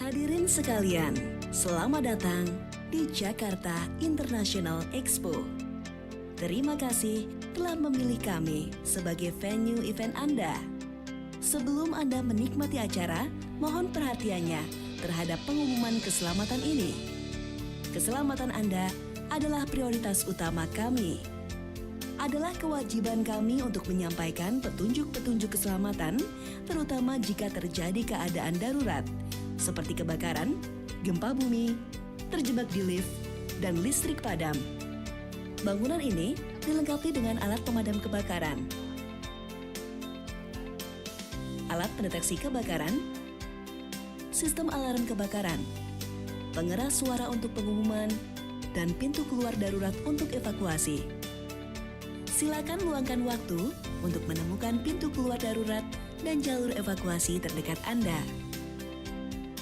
Hadirin sekalian, selamat datang di Jakarta International Expo. Terima kasih telah memilih kami sebagai venue event Anda. Sebelum Anda menikmati acara, mohon perhatiannya terhadap pengumuman keselamatan ini. Keselamatan Anda adalah prioritas utama kami. Adalah kewajiban kami untuk menyampaikan petunjuk-petunjuk keselamatan, terutama jika terjadi keadaan darurat, seperti kebakaran, gempa bumi, terjebak di lift, dan listrik padam. Bangunan ini dilengkapi dengan alat pemadam kebakaran, alat pendeteksi kebakaran, sistem alarm kebakaran, pengeras suara untuk pengumuman, dan pintu keluar darurat untuk evakuasi. Silakan luangkan waktu untuk menemukan pintu keluar darurat dan jalur evakuasi terdekat Anda.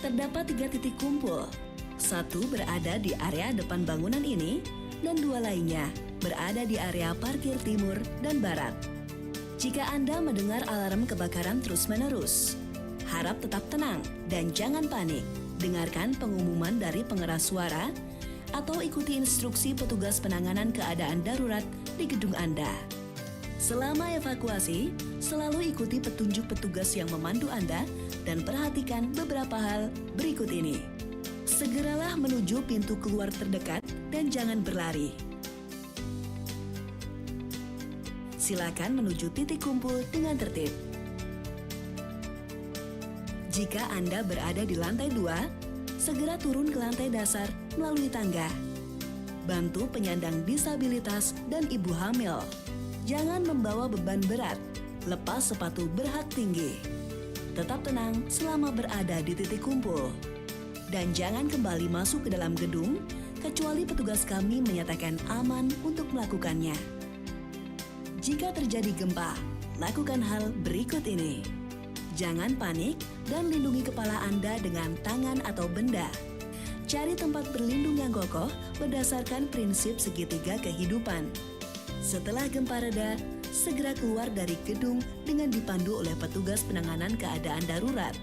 Terdapat 3 titik kumpul, 1 berada di area depan bangunan ini, dan 2 lainnya berada di area parkir timur dan barat. Jika Anda mendengar alarm kebakaran terus-menerus, harap tetap tenang dan jangan panik. Dengarkan pengumuman dari pengeras suara atau ikuti instruksi petugas penanganan keadaan darurat di gedung Anda. Selama evakuasi, selalu ikuti petunjuk petugas yang memandu Anda dan perhatikan beberapa hal berikut ini. Segeralah menuju pintu keluar terdekat dan jangan berlari. Silakan menuju titik kumpul dengan tertib. Jika Anda berada di lantai 2, segera turun ke lantai dasar melalui tangga. Bantu penyandang disabilitas dan ibu hamil. Jangan membawa beban berat. Lepas sepatu berhak tinggi. Tetap tenang selama berada di titik kumpul. Dan jangan kembali masuk ke dalam gedung kecuali petugas kami menyatakan aman untuk melakukannya. Jika terjadi gempa, lakukan hal berikut ini. Jangan panik dan lindungi kepala Anda dengan tangan atau benda. Cari tempat berlindung yang kokoh berdasarkan prinsip segitiga kehidupan. Setelah gempa reda, segera keluar dari gedung dengan dipandu oleh petugas penanganan keadaan darurat.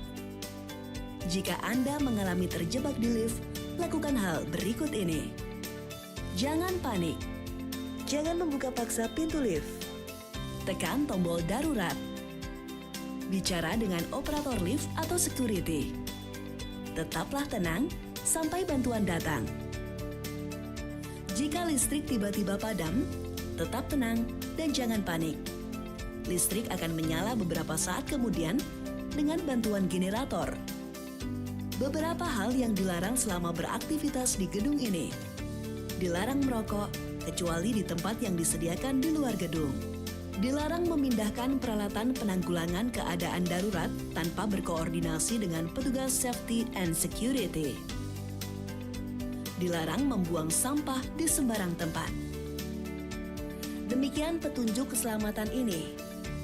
Jika Anda mengalami terjebak di lift, lakukan hal berikut ini. Jangan panik. Jangan membuka paksa pintu lift. Tekan tombol darurat. Bicara dengan operator lift atau security. Tetaplah tenang sampai bantuan datang. Jika listrik tiba-tiba padam, tetap tenang dan jangan panik. Listrik akan menyala beberapa saat kemudian dengan bantuan generator. Beberapa hal yang dilarang selama beraktivitas di gedung ini. Dilarang merokok, kecuali di tempat yang disediakan di luar gedung. Dilarang memindahkan peralatan penanggulangan keadaan darurat tanpa berkoordinasi dengan petugas safety and security. Dilarang membuang sampah di sembarang tempat. Demikian petunjuk keselamatan ini.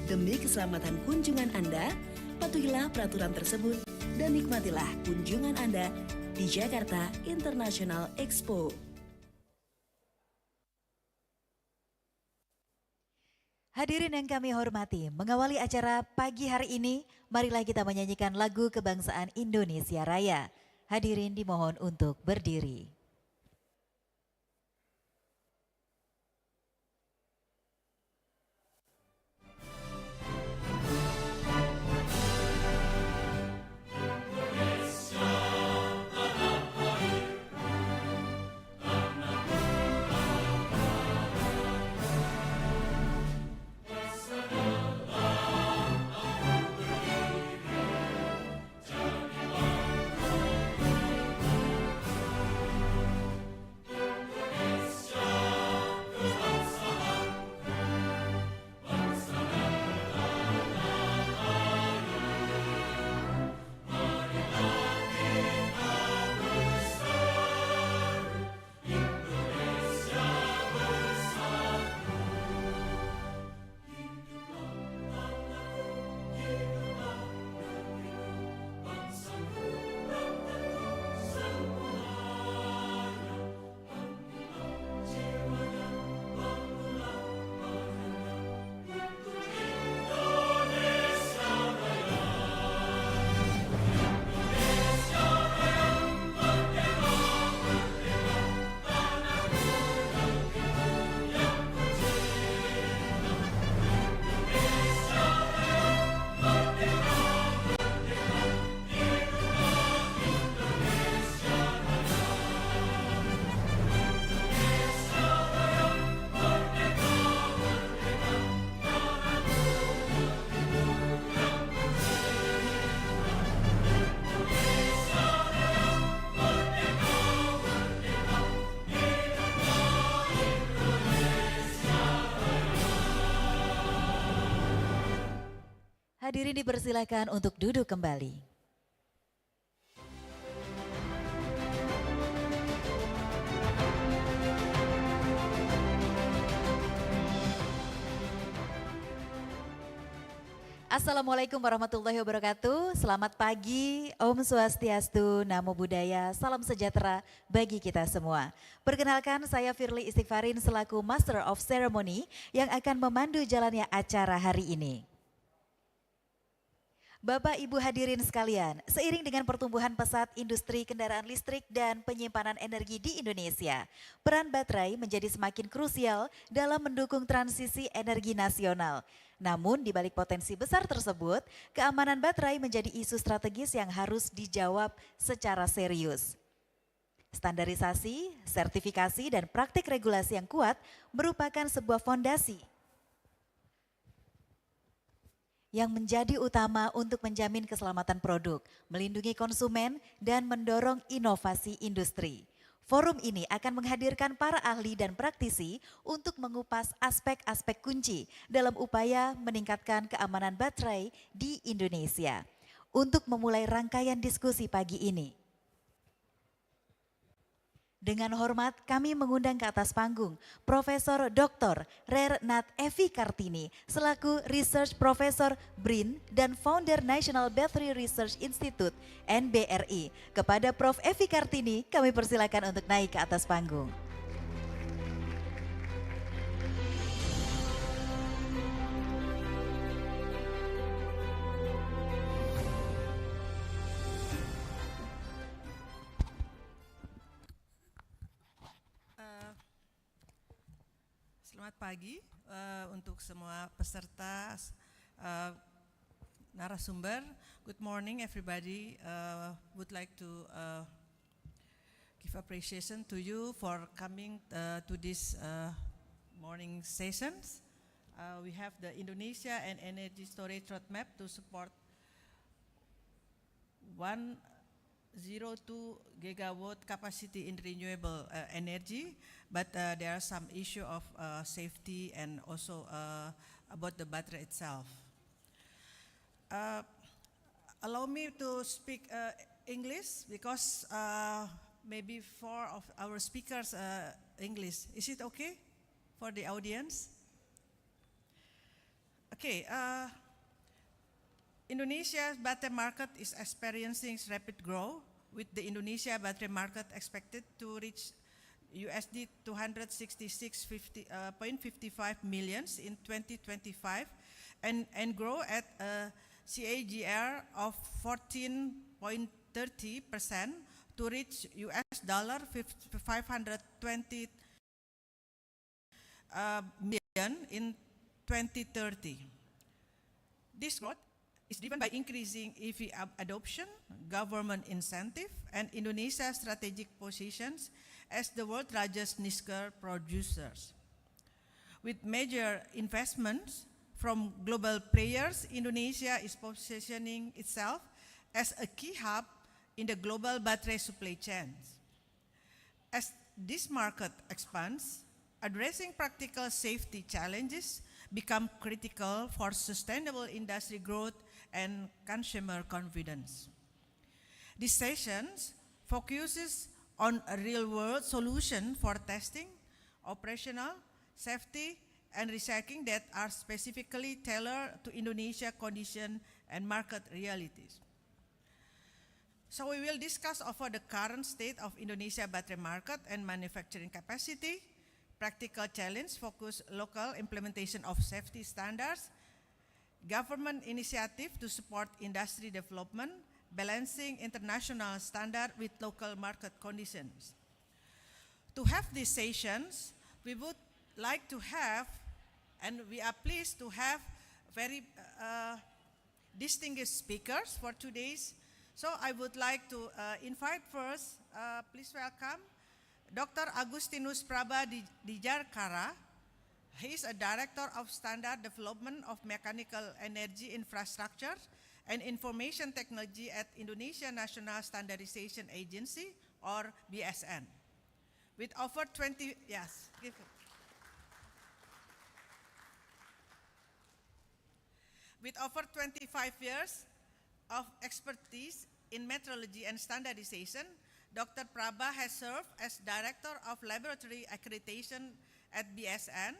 Demi keselamatan kunjungan Anda, patuhilah peraturan tersebut dan nikmatilah kunjungan Anda di Jakarta International Expo. Hadirin yang kami hormati, mengawali acara pagi hari ini, marilah kita menyanyikan lagu kebangsaan Indonesia Raya. Hadirin dimohon untuk berdiri. Hadirin dipersilakan untuk duduk kembali. Assalamualaikum warahmatullahi wabarakatuh. Selamat pagi, Om Swastiastu, Namo Buddhaya, salam sejahtera bagi kita semua. Perkenalkan, saya Firly Istighfarin selaku Master of Ceremony yang akan memandu jalannya acara hari ini. Bapak Ibu hadirin sekalian, seiring dengan pertumbuhan pesat industri kendaraan listrik dan penyimpanan energi di Indonesia, peran baterai menjadi semakin krusial dalam mendukung transisi energi nasional. Namun di balik potensi besar tersebut, keamanan baterai menjadi isu strategis yang harus dijawab secara serius. Standarisasi, sertifikasi, dan praktik regulasi yang kuat merupakan sebuah fondasi yang menjadi utama untuk menjamin keselamatan produk, melindungi konsumen, dan mendorong inovasi industri. Forum ini akan menghadirkan para ahli dan praktisi untuk mengupas aspek-aspek kunci dalam upaya meningkatkan keamanan baterai di Indonesia. Untuk memulai rangkaian diskusi pagi ini, dengan hormat kami mengundang ke atas panggung Profesor Dr. Rernat Evi Kartini selaku Research Professor BRIN dan Founder National Battery Research Institute NBRI. Kepada Prof. Evi Kartini kami persilakan untuk naik ke atas panggung. Selamat pagi untuk semua peserta, narasumber. Good morning everybody. Would like to give appreciation to you for coming to this morning sessions. We have the Indonesia and Energy Storage Roadmap to support 102 gigawatt capacity in renewable energy, but there are some issue of safety and also about the battery itself. Allow me to speak English because maybe 4 of our speakers English. Is it okay for the audience? Okay. Indonesia's battery market is experiencing rapid growth, with the Indonesia battery market expected to reach USD 266.55 million in 2025 and grow at a CAGR of 14.30% to reach US dollar 520 million in 2030. This growth is driven by increasing EV adoption, government incentive, and Indonesia's strategic positions as the world's largest niche producers. With major investments from global players, Indonesia is positioning itself as a key hub in the global battery supply chains. As this market expands, addressing practical safety challenges become critical for sustainable industry growth and consumer confidence. This session focuses on a real-world solution for testing, operational, safety, and recycling that are specifically tailored to Indonesia condition and market realities. So we will discuss over the current state of Indonesia battery market and manufacturing capacity, practical challenge, focus local implementation of safety standards, government initiative to support industry development, balancing international standard with local market conditions. To have these sessions, we would like to have, and we are pleased to have very distinguished speakers for today's. So I would like to invite first, please welcome Dr. Agustinus Praba Dijarkara. He is a Director of Standard Development of Mechanical Energy Infrastructure and Information Technology at Indonesia National Standardization Agency, or BSN. With over 20, yes. With over 25 years of expertise in metrology and standardization, Dr. Prabha has served as Director of Laboratory Accreditation at BSN,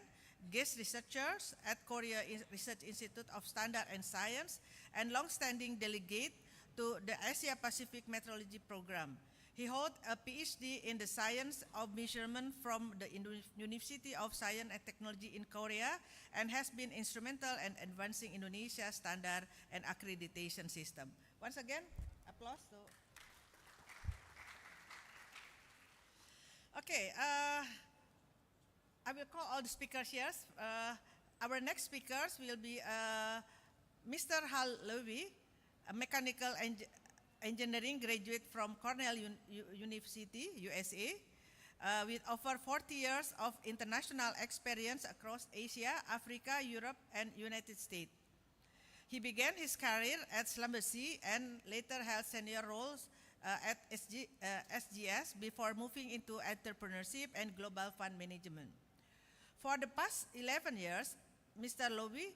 guest researchers at Korea Research Institute of Standard and Science, and long-standing delegate to the Asia Pacific Metrology Program. He holds a PhD in the science of measurement from the University of Science and Technology in Korea and has been instrumental in advancing Indonesia's standard and accreditation system. Once again, applause. Okay, I will call all the speakers here. Our next speakers will be Mr. Hal Levy, a mechanical engineering graduate from Cornell University, USA, with over 40 years of international experience across Asia, Africa, Europe, and United States. He began his career at Schlumberger and later held senior roles at SGS before moving into entrepreneurship and global fund management. For the past 11 years, Mr. Levy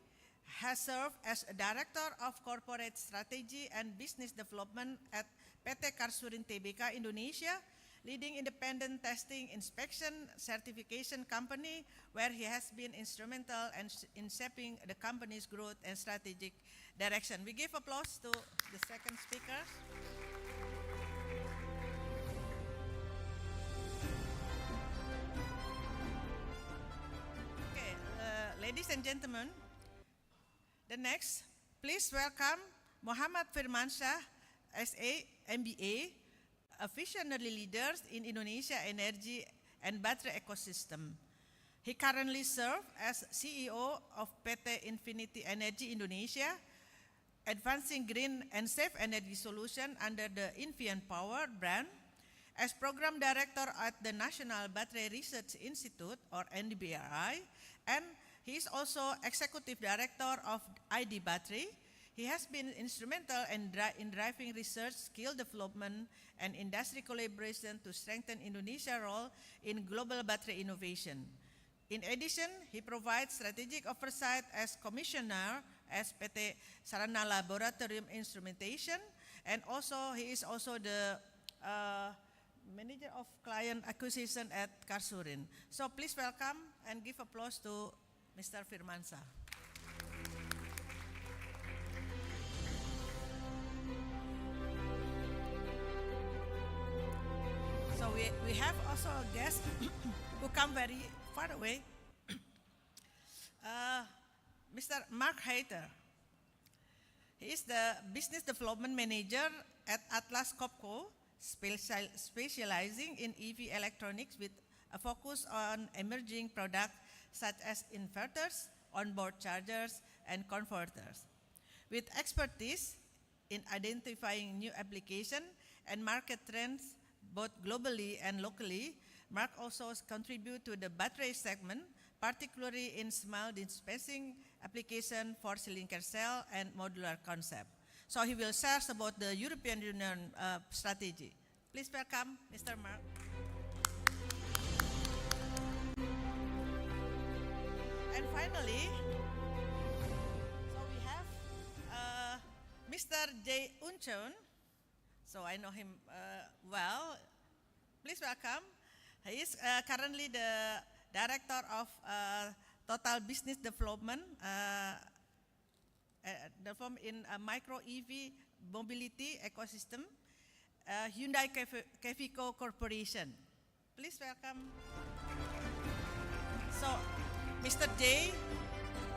has served as a Director of Corporate Strategy and Business Development at PT Karsurin Tbk Indonesia, leading independent testing, inspection, certification company, where he has been instrumental in shaping the company's growth and strategic direction. We give applause to the second speaker. Okay, ladies and gentlemen, the next, please welcome Muhammad Firmansyah, SA, MBA, a visionary leader in Indonesia energy and battery ecosystem. He currently serves as CEO of PT Infinity Energy Indonesia, advancing green and safe energy solution under the Infian Power brand, as Program Director at the National Battery Research Institute, or NBRI, and he is also Executive Director of ID Battery. He has been instrumental in driving research, skill development, and industry collaboration to strengthen Indonesia's role in global battery innovation. In addition, he provides strategic oversight as Commissioner as PT Sarana Laboratorium Instrumentation, and also he is also the Manager of Client Acquisition at Karsurin. So please welcome and give applause to Mr. Firmansyah. So we have also a guest who come very far away, Mr. Mark Hayter. He is the Business Development Manager at Atlas Copco, specializing in EV electronics with a focus on emerging products such as inverters, onboard chargers, and converters. With expertise in identifying new applications and market trends both globally and locally, Mark also contributes to the battery segment, particularly in small dispensing application for cylinder cell and modular concept. So he will share about the European Union strategy. Please welcome Mr. Mark. And finally, so we have Mr. Jae Uncheon. So I know him well. Please welcome. He is currently the Director of Total Business Development in micro EV mobility ecosystem, Hyundai Kevico Corporation. Please welcome. So, Mr. Jae,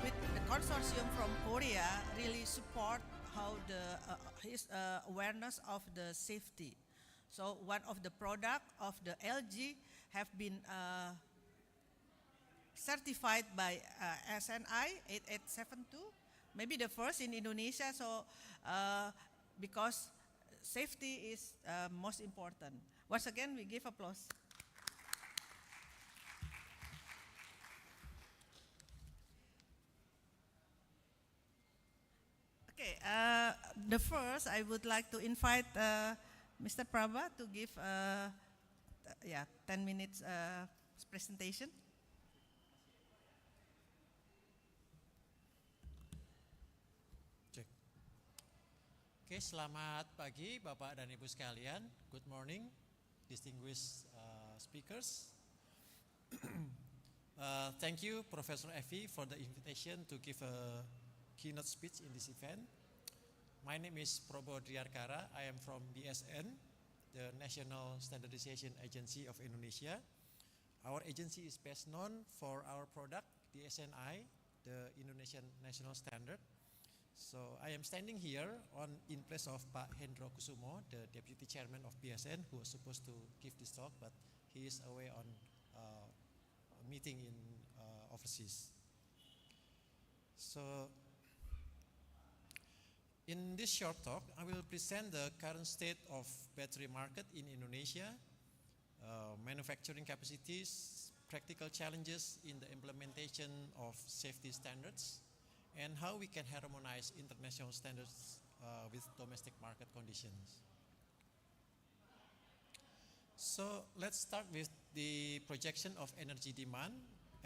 with the consortium from Korea, really support how his awareness of the safety. So one of the product of the LG have been certified by SNI 8872, maybe the first in Indonesia. So because safety is most important. Once again, we give applause. Okay, the first I would like to invite Mr. Prabha to give 10 minutes presentation. Oke, selamat pagi Bapak dan Ibu sekalian. Good morning, distinguished speakers. Thank you, Professor Effie, for the invitation to give a keynote speech in this event. My name is Probo Driarkara. I am from BSN, the National Standardization Agency of Indonesia. Our agency is best known for our product, the SNI, the Indonesian National Standard. So I am standing here in place of Pak Hendro Kusumo, the Deputy Chairman of BSN, who was supposed to give this talk, but he is away on a meeting in overseas. So in this short talk, I will present the current state of battery market in Indonesia, manufacturing capacities, practical challenges in the implementation of safety standards, and how we can harmonize international standards with domestic market conditions. So let's start with the projection of energy demand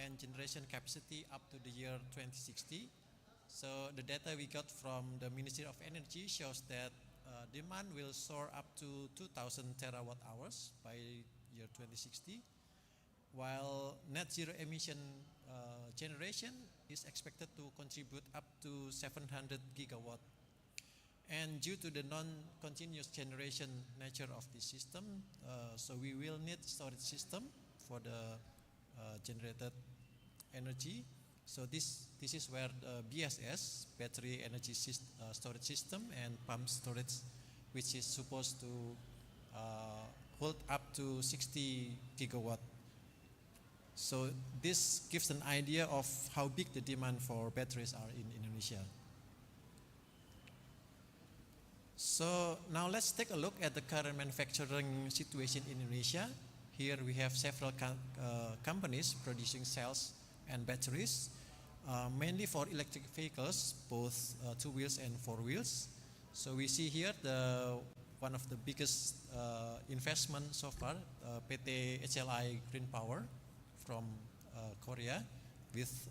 and generation capacity up to the year 2060. So the data we got from the Ministry of Energy shows that demand will soar up to 2,000 terawatt hours by year 2060, while net zero emission generation is expected to contribute up to 700 gigawatt. And due to the non-continuous generation nature of this system, so we will need storage system for the generated energy. So this is where the BSS, battery energy storage system, and pump storage, which is supposed to hold up to 60 gigawatt. So this gives an idea of how big the demand for batteries are in Indonesia. So now let's take a look at the current manufacturing situation in Indonesia. Here we have several companies producing cells and batteries, mainly for electric vehicles, both two wheels and four wheels. So we see here one of the biggest investment so far, PT HLI Green Power from Korea, with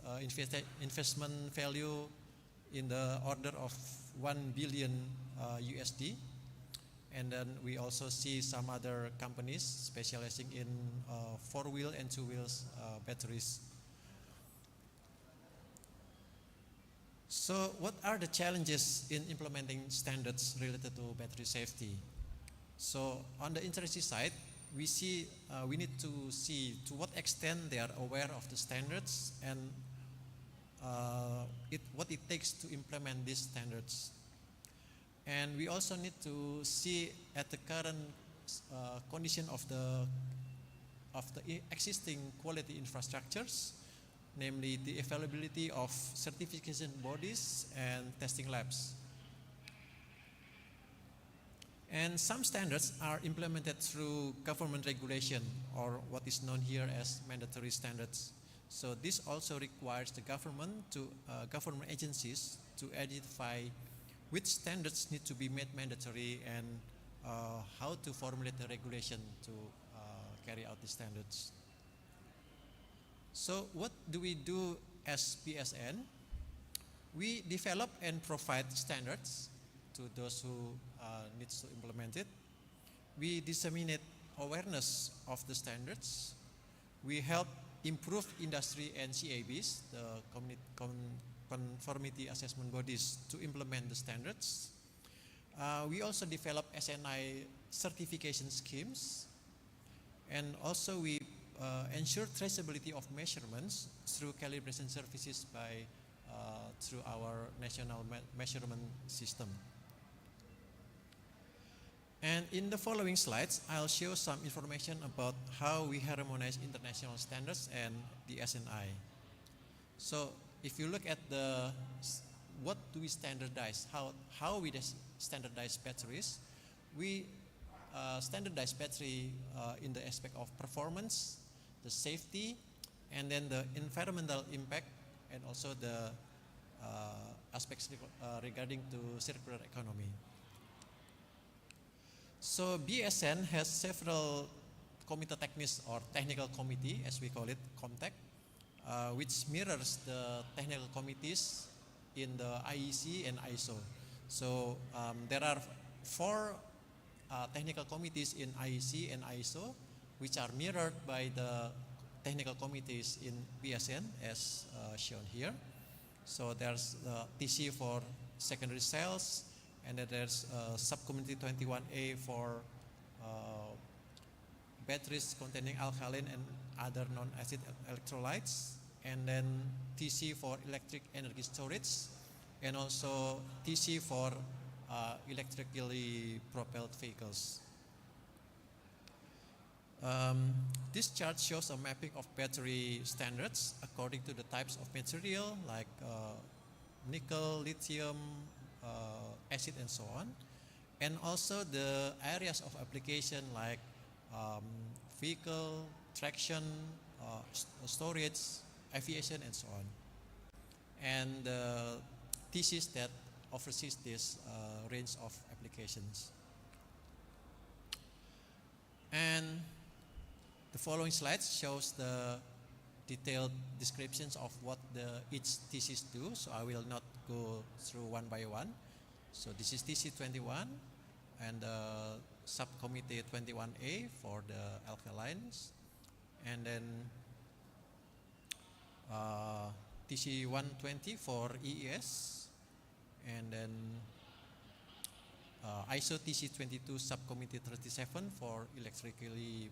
investment value in the order of 1 billion USD. And then we also see some other companies specializing in four-wheel and two-wheels batteries. So what are the challenges in implementing standards related to battery safety? So on the industry side, we need to see to what extent they are aware of the standards and what it takes to implement these standards. And we also need to see at the current condition of the existing quality infrastructures, namely the availability of certification bodies and testing labs. And some standards are implemented through government regulation, or what is known here as mandatory standards. So this also requires the government agencies to identify which standards need to be made mandatory and how to formulate the regulation to carry out the standards. So what do we do as BSN? We develop and provide standards to those who need to implement it. We disseminate awareness of the standards. We help improve industry and CABs, the conformity assessment bodies, to implement the standards. We also develop SNI certification schemes, and also we ensure traceability of measurements through calibration services through our national measurement system. And in the following slides, I'll show some information about how we harmonize international standards and the SNI. So if you look at what do we standardize, how we standardize batteries, we standardize battery in the aspect of performance, the safety, and then the environmental impact, and also the aspects regarding to circular economy. So BSN has several committee techniques, or technical committee as we call it, COMTEC, which mirrors the technical committees in the IEC and ISO. So there are four technical committees in IEC and ISO, which are mirrored by the technical committees in PSN as shown here. So there's TC for secondary cells, and then there's subcommittee 21A for batteries containing alkaline and other non-acid electrolytes, and then TC for electric energy storage, and also TC for electrically propelled vehicles. This chart shows a mapping of battery standards according to the types of material like nickel, lithium, acid, and so on, and also the areas of application like vehicle, traction, storage, aviation, and so on, and the thesis that oversees this range of applications. And the following slides shows the detailed descriptions of what each thesis do, so I will not go through one by one. So this is TC21 and subcommittee 21A for the alkalines, and then TC120 for EES, and then ISO TC22 subcommittee 37 for electrically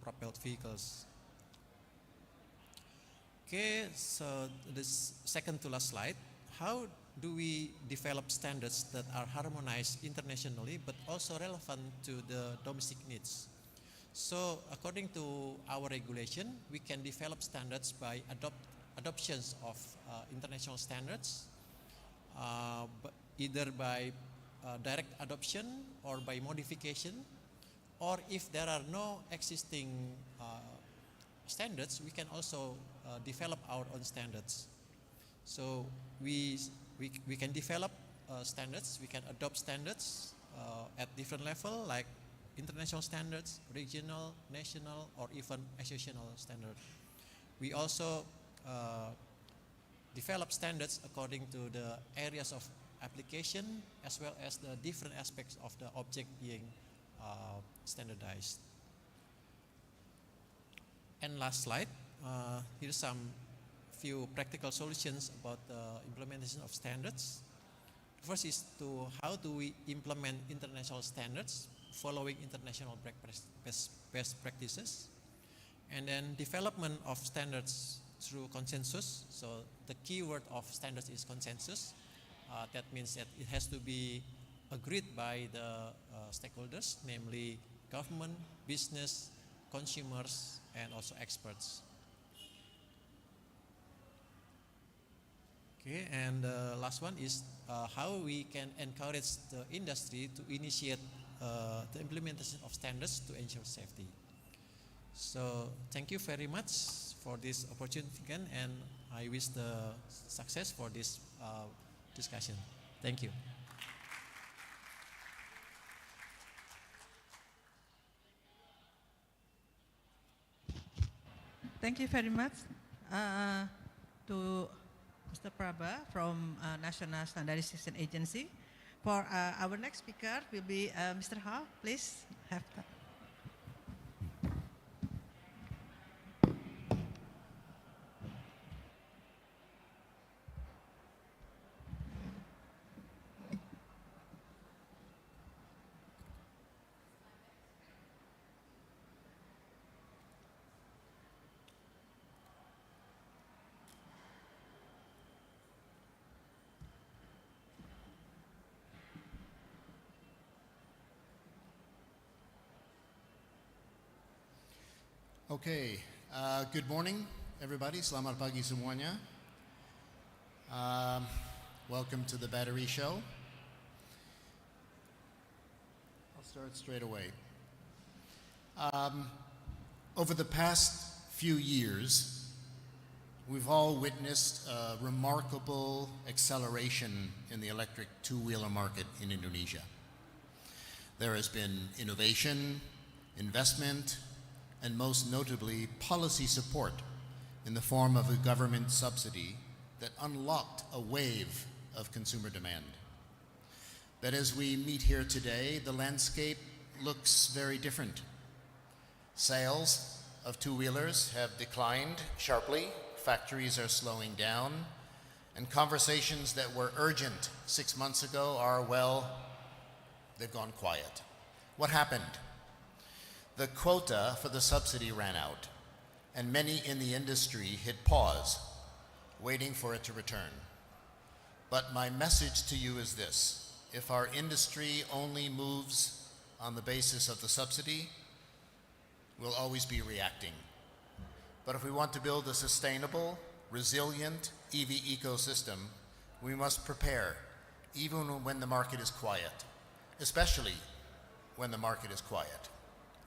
propelled vehicles. Okay, so this second to last slide. How do we develop standards that are harmonized internationally but also relevant to the domestic needs? So according to our regulation, we can develop standards by adoptions of international standards, either by direct adoption or by modification, or if there are no existing standards, we can also develop our own standards. So we can develop standards, we can adopt standards at different level like international standards, regional, national, or even associational standard. We also develop standards according to the areas of application as well as the different aspects of the object being standardized. And last slide, here's some few practical solutions about the implementation of standards. First is how do we implement international standards following international best practices, and then development of standards through consensus. So the key word of standards is consensus. That means that it has to be agreed by the stakeholders, namely government, business, consumers, and also experts. Okay, and the last one is how we can encourage the industry to initiate the implementation of standards to ensure safety. So thank you very much for this opportunity again, and I wish the success for this discussion. Thank you. Thank you very much to Mr. Prabha from National Standardization Agency. For our next speaker will be Mr. Ha. Please have that. Okay, good morning everybody, selamat pagi semuanya. Welcome to the Battery Show. I'll start straight away. Over the past few years, we've all witnessed a remarkable acceleration in the electric two-wheeler market in Indonesia. There has been innovation, investment, and most notably policy support in the form of a government subsidy that unlocked a wave of consumer demand. that as we meet here today, the landscape looks very different. Sales of two-wheelers have declined sharply, factories are slowing down, and conversations that were urgent 6 months ago are, well, they've gone quiet. What happened? The quota for the subsidy ran out, and many in the industry hit pause, waiting for it to return. But my message to you is this: if our industry only moves on the basis of the subsidy, we'll always be reacting. But if we want to build a sustainable, resilient EV ecosystem, we must prepare, even when the market is quiet, especially when the market is quiet.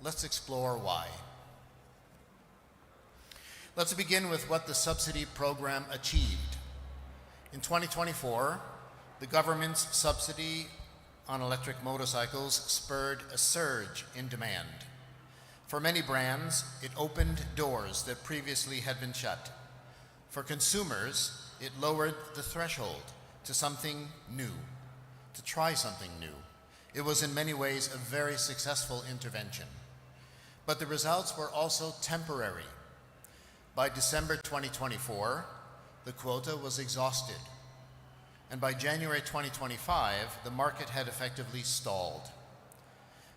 Let's explore why. Let's begin with what the subsidy program achieved. In 2024, the government's subsidy on electric motorcycles spurred a surge in demand. For many brands, it opened doors that previously had been shut. For consumers, it lowered the threshold to something new, to try something new. It was in many ways a very successful intervention. But the results were also temporary. By December 2024, the quota was exhausted. And by January 2025, the market had effectively stalled.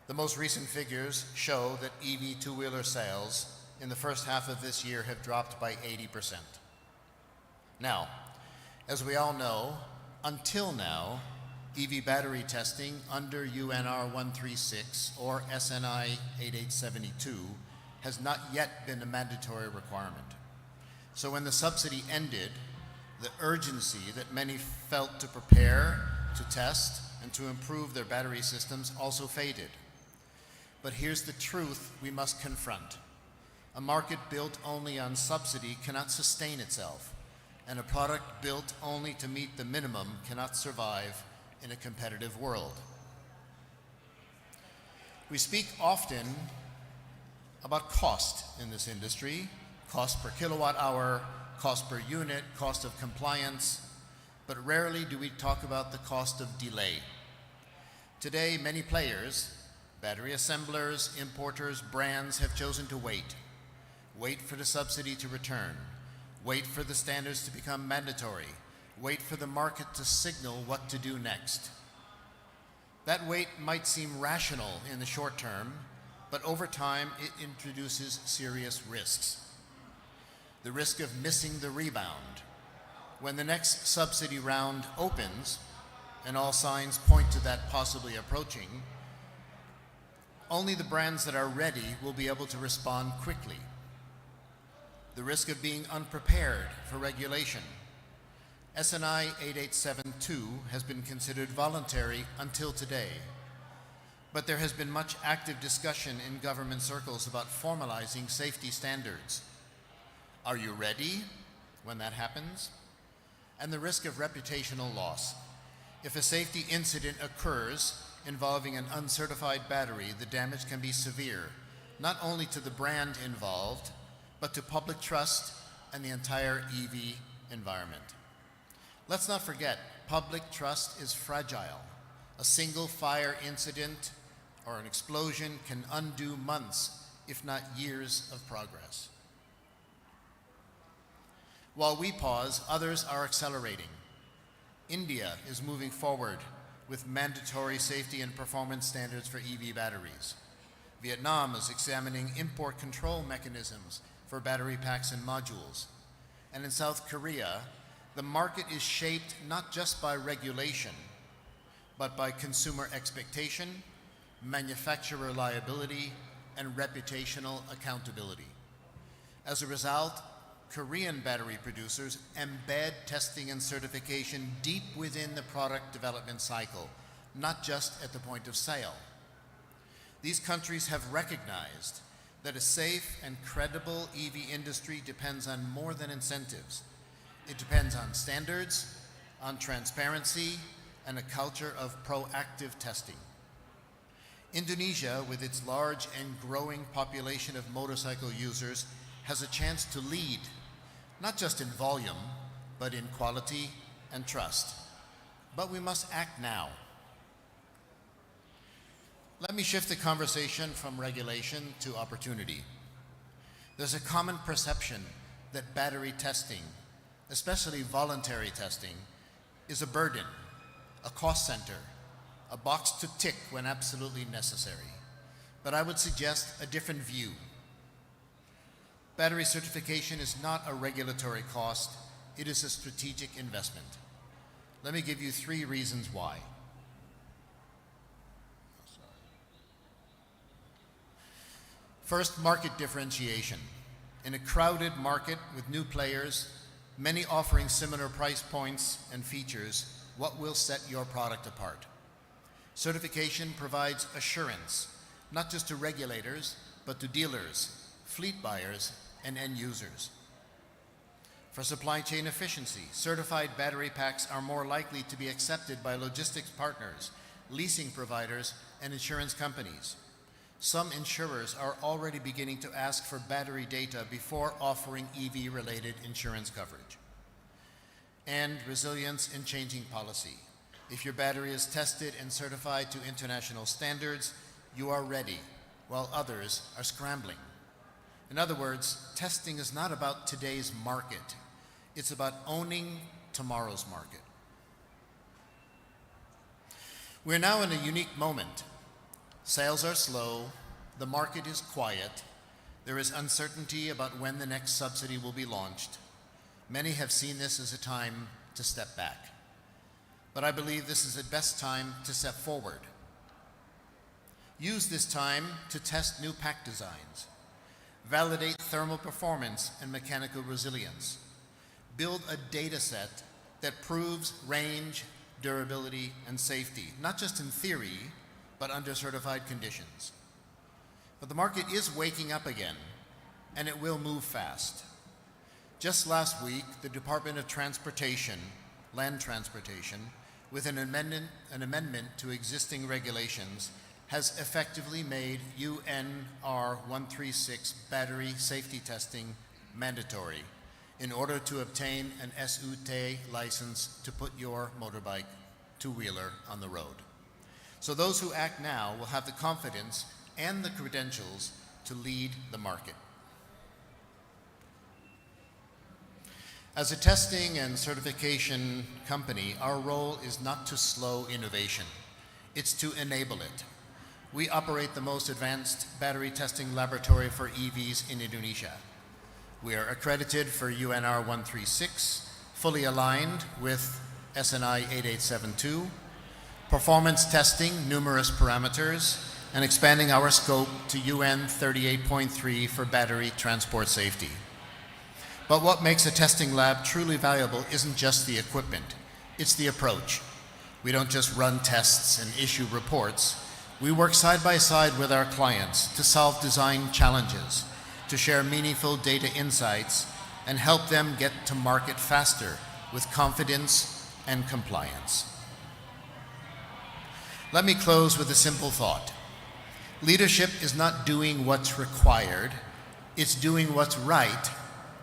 The most recent figures show that EV two-wheeler sales in the first half of this year have dropped by 80%. Now, as we all know, until now, EV battery testing under UNR 136 or SNI 8872 has not yet been a mandatory requirement. So when the subsidy ended, the urgency that many felt to prepare, to test, and to improve their battery systems also faded. But here's the truth we must confront. A market built only on subsidy cannot sustain itself, and a product built only to meet the minimum cannot survive in a competitive world. We speak often about cost in this industry, cost per kilowatt hour, cost per unit, cost of compliance, but rarely do we talk about the cost of delay. Today, many players, battery assemblers, importers, brands have chosen to wait. Wait for the subsidy to return. Wait for the standards to become mandatory. Wait for the market to signal what to do next. That wait might seem rational in the short term, but over time it introduces serious risks. The risk of missing the rebound. When the next subsidy round opens, and all signs point to that possibly approaching, only the brands that are ready will be able to respond quickly. The risk of being unprepared for regulation. SNI 8872 has been considered voluntary until today, but there has been much active discussion in government circles about formalizing safety standards. Are you ready when that happens? And the risk of reputational loss. If a safety incident occurs involving an uncertified battery, the damage can be severe, not only to the brand involved, but to public trust and the entire EV environment. Let's not forget, public trust is fragile. A single fire incident or an explosion can undo months, if not years, of progress. While we pause, others are accelerating. India is moving forward with mandatory safety and performance standards for EV batteries. Vietnam is examining import control mechanisms for battery packs and modules. And in South Korea, the market is shaped not just by regulation, but by consumer expectation, manufacturer liability, and reputational accountability. As a result, Korean battery producers embed testing and certification deep within the product development cycle, not just at the point of sale. These countries have recognized that a safe and credible EV industry depends on more than incentives. It depends on standards, on transparency, and a culture of proactive testing. Indonesia, with its large and growing population of motorcycle users, has a chance to lead, not just in volume, but in quality and trust. But we must act now. Let me shift the conversation from regulation to opportunity. There's a common perception that battery testing, especially voluntary testing, is a burden, a cost center, a box to tick when absolutely necessary. But I would suggest a different view. Battery certification is not a regulatory cost, it is a strategic investment. Let me give you 3 reasons why. First, market differentiation. In a crowded market with new players, many offering similar price points and features, what will set your product apart? Certification provides assurance, not just to regulators, but to dealers, fleet buyers, and end users. For supply chain efficiency, certified battery packs are more likely to be accepted by logistics partners, leasing providers, and insurance companies. Some insurers are already beginning to ask for battery data before offering EV-related insurance coverage. And resilience in changing policy. If your battery is tested and certified to international standards, you are ready, while others are scrambling. In other words, testing is not about today's market. It's about owning tomorrow's market. We're now in a unique moment. Sales are slow, the market is quiet, there is uncertainty about when the next subsidy will be launched. Many have seen this as a time to step back. But I believe this is the best time to step forward. Use this time to test new pack designs, validate thermal performance and mechanical resilience, build a data set that proves range, durability, and safety, not just in theory, but under certified conditions. But the market is waking up again, and it will move fast. Just last week, the Department of Transportation, Land Transportation, with an amendment to existing regulations, has effectively made UNR 136 battery safety testing mandatory in order to obtain an SUT license to put your motorbike, two-wheeler, on the road. So those who act now will have the confidence and the credentials to lead the market. As a testing and certification company, our role is not to slow innovation, it's to enable it. We operate the most advanced battery testing laboratory for EVs in Indonesia. We are accredited for UNR 136, fully aligned with SNI 8872, performance testing numerous parameters, and expanding our scope to UN 38.3 for battery transport safety. But what makes a testing lab truly valuable isn't just the equipment, it's the approach. We don't just run tests and issue reports. We work side by side with our clients to solve design challenges, to share meaningful data insights, and help them get to market faster with confidence and compliance. Let me close with a simple thought. Leadership is not doing what's required, it's doing what's right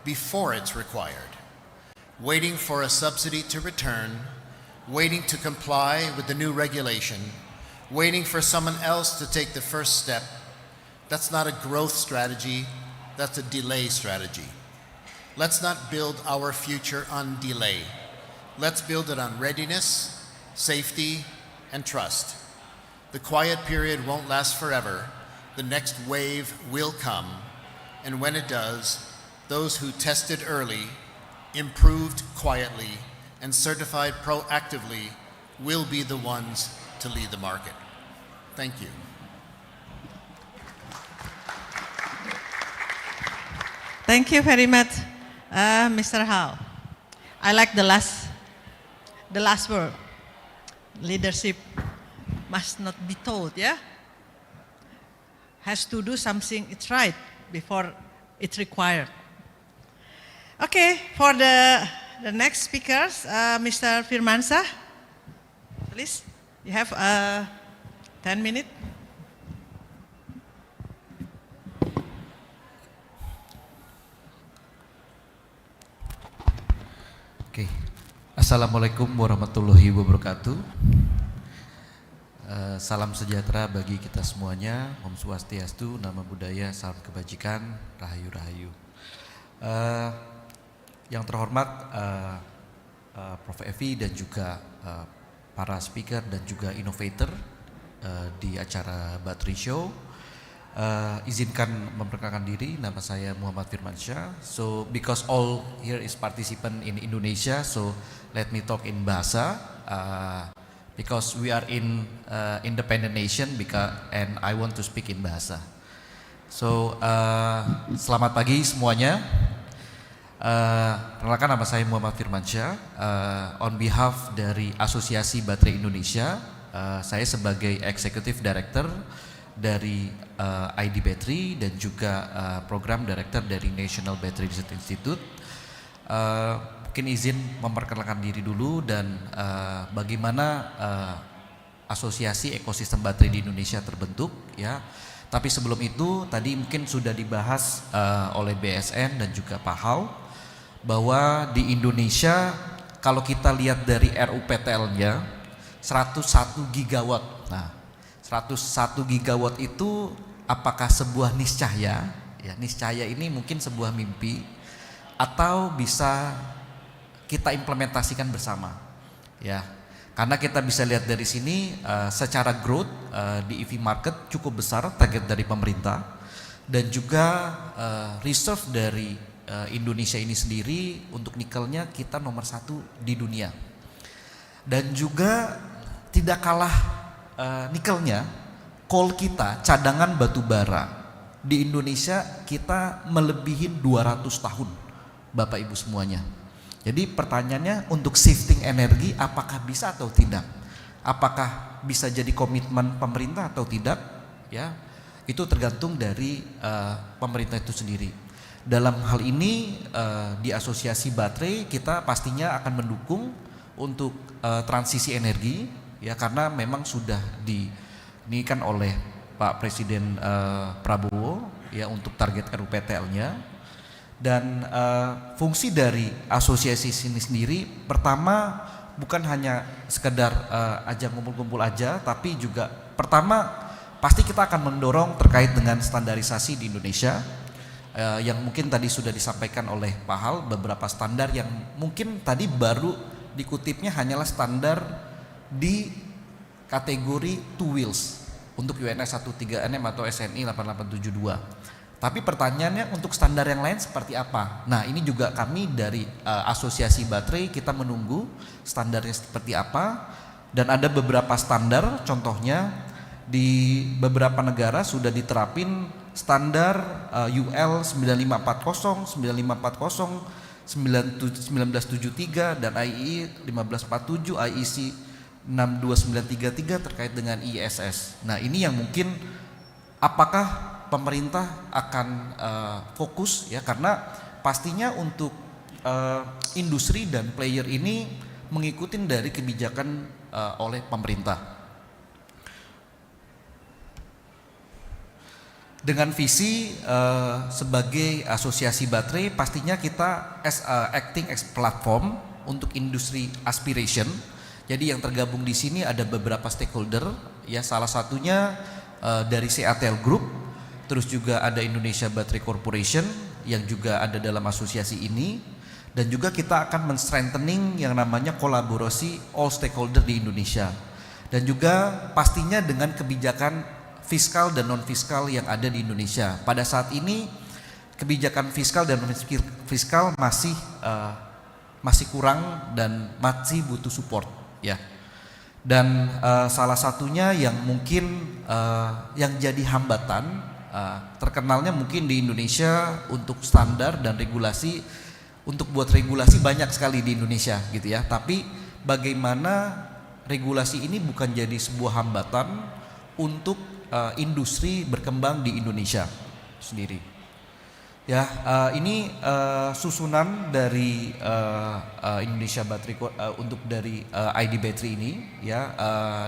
before it's required. Waiting for a subsidy to return, waiting to comply with the new regulation, waiting for someone else to take the first step, that's not a growth strategy, that's a delay strategy. Let's not build our future on delay. Let's build it on readiness, safety, and trust. The quiet period won't last forever. The next wave will come, and when it does, those who tested early, improved quietly, and certified proactively will be the ones to lead the market. Thank you. Thank you very much, Mr. Hao. I like the last word. Leadership must not be told, yeah? Has to do something it's right before it's required. Okay, for the next speakers, Mr. Firmansyah, please, you have 10 minutes. Oke, Assalamualaikum warahmatullahi wabarakatuh. Salam sejahtera bagi kita semuanya. Om Swastiastu, Nama Budaya, Salam Kebajikan, Rahayu Rahayu. Yang terhormat Prof. Evi dan juga para speaker dan juga innovator di acara Battery Show. Izinkan memperkenalkan diri, nama saya Muhammad Firmansyah. So because all here is participant in Indonesia, so let me talk in bahasa. Because we are in independent nation, and I want to speak in bahasa. So selamat pagi semuanya. Perkenalkan, nama saya Muhammad Firmansyah. On behalf dari Asosiasi Baterai Indonesia, saya sebagai Executive Director dari ID Battery dan juga Program Director dari National Battery Research Institute. Mungkin izin memperkenalkan diri dulu dan bagaimana asosiasi ekosistem baterai di Indonesia terbentuk, ya. Tapi sebelum itu tadi mungkin sudah dibahas oleh BSN dan juga Pak Hao bahwa di Indonesia kalau kita lihat dari RUPTL-nya 101 gigawatt. Nah, 101 gigawatt itu apakah sebuah niscaya? Ya, niscaya ini mungkin sebuah mimpi atau bisa kita implementasikan bersama, ya, karena kita bisa lihat dari sini secara growth di EV market cukup besar target dari pemerintah dan juga reserve dari Indonesia ini sendiri untuk nikelnya kita nomor 1 di dunia dan juga tidak kalah nikelnya, coal kita cadangan batu bara di Indonesia kita melebihi 200 tahun, Bapak Ibu semuanya. Jadi pertanyaannya untuk shifting energi apakah bisa atau tidak? Apakah bisa jadi komitmen pemerintah atau tidak? Ya, itu tergantung dari pemerintah itu sendiri. Dalam hal ini di Asosiasi Baterai kita pastinya akan mendukung untuk transisi energi, ya, karena memang sudah dinikan oleh Pak Presiden Prabowo, ya, untuk target RUPTL-nya. Dan fungsi dari asosiasi ini sendiri pertama bukan hanya sekedar ajang kumpul-kumpul aja, tapi juga pertama pasti kita akan mendorong terkait dengan standarisasi di Indonesia yang mungkin tadi sudah disampaikan oleh Pak Hal, beberapa standar yang mungkin tadi baru dikutipnya hanyalah standar di kategori two wheels untuk UNS 13NM atau SNI 8872. Tapi pertanyaannya untuk standar yang lain seperti apa? Nah, ini juga kami dari Asosiasi Baterai kita menunggu standarnya seperti apa, dan ada beberapa standar, contohnya di beberapa negara sudah diterapin standar UL 9540, 9540, 1973 dan IEE 1547, IEC 62933 terkait dengan ISS. Nah, ini yang mungkin apakah pemerintah akan fokus, ya, karena pastinya untuk industri dan player ini mengikuti dari kebijakan oleh pemerintah. Dengan visi sebagai asosiasi baterai pastinya kita acting as platform untuk industri aspiration. Jadi yang tergabung di sini ada beberapa stakeholder, ya, salah satunya dari CATL Group. Terus juga ada Indonesia Battery Corporation yang juga ada dalam asosiasi ini, dan juga kita akan men-strengthening yang namanya kolaborasi all stakeholder di Indonesia, dan juga pastinya dengan kebijakan fiskal dan non fiskal yang ada di Indonesia. Pada saat ini kebijakan fiskal dan non fiskal masih kurang dan masih butuh support, ya. Dan salah satunya yang mungkin yang jadi hambatan terkenalnya mungkin di Indonesia untuk standar dan regulasi, untuk buat regulasi banyak sekali di Indonesia, gitu ya. Tapi bagaimana regulasi ini bukan jadi sebuah hambatan untuk industri berkembang di Indonesia sendiri. Ya, ini susunan dari Indonesia Battery untuk dari ID Battery ini, ya,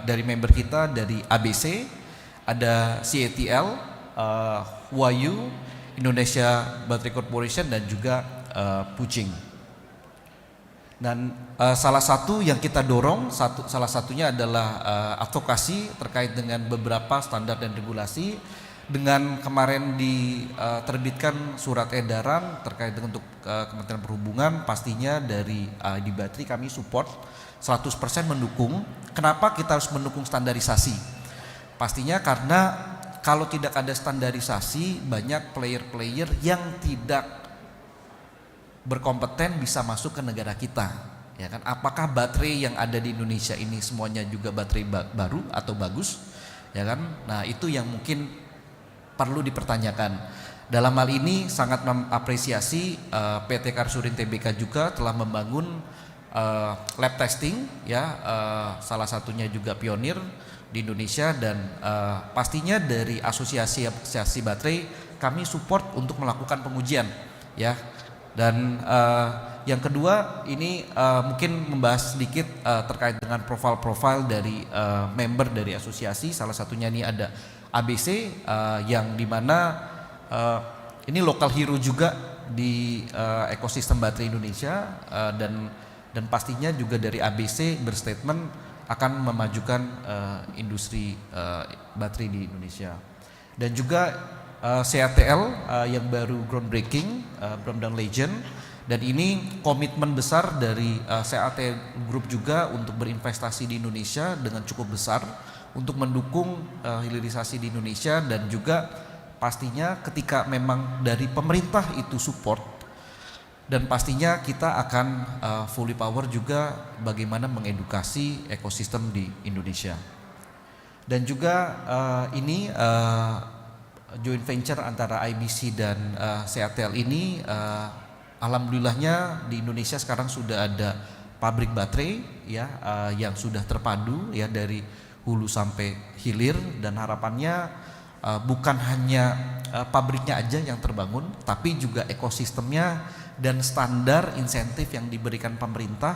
dari member kita dari ABC, ada CATL, Huayu, Indonesia Battery Corporation dan juga Puching. Dan salah satu yang kita dorong, salah satunya adalah advokasi terkait dengan beberapa standar dan regulasi. Dengan kemarin diterbitkan surat edaran terkait dengan untuk Kementerian Perhubungan, pastinya dari ID Battery kami support 100% mendukung. Kenapa kita harus mendukung standarisasi? Pastinya karena kalau tidak ada standarisasi, banyak player-player yang tidak berkompeten bisa masuk ke negara kita, ya kan? Apakah baterai yang ada di Indonesia ini semuanya juga baterai baru atau bagus, ya kan? Nah, itu yang mungkin perlu dipertanyakan. Dalam hal ini sangat mengapresiasi PT Karsurin Tbk juga telah membangun lab testing, ya, salah satunya juga pionir di Indonesia, dan pastinya dari asosiasi baterai kami support untuk melakukan pengujian, ya. Dan yang kedua ini mungkin membahas sedikit terkait dengan profil-profil dari member dari asosiasi. Salah satunya ini ada ABC yang dimana ini local hero juga di ekosistem baterai Indonesia, dan pastinya juga dari ABC berstatement akan memajukan industri baterai di Indonesia. Dan juga CATL yang baru groundbreaking, Breakdown Legend, dan ini komitmen besar dari CATL Group juga untuk berinvestasi di Indonesia dengan cukup besar untuk mendukung hilirisasi di Indonesia, dan juga pastinya ketika memang dari pemerintah itu support, dan pastinya kita akan fully power juga bagaimana mengedukasi ekosistem di Indonesia. Dan juga ini joint venture antara IBC dan CATL ini alhamdulillahnya di Indonesia sekarang sudah ada pabrik baterai, ya, yang sudah terpadu, ya, dari hulu sampai hilir, dan harapannya bukan hanya pabriknya aja yang terbangun, tapi juga ekosistemnya dan standar insentif yang diberikan pemerintah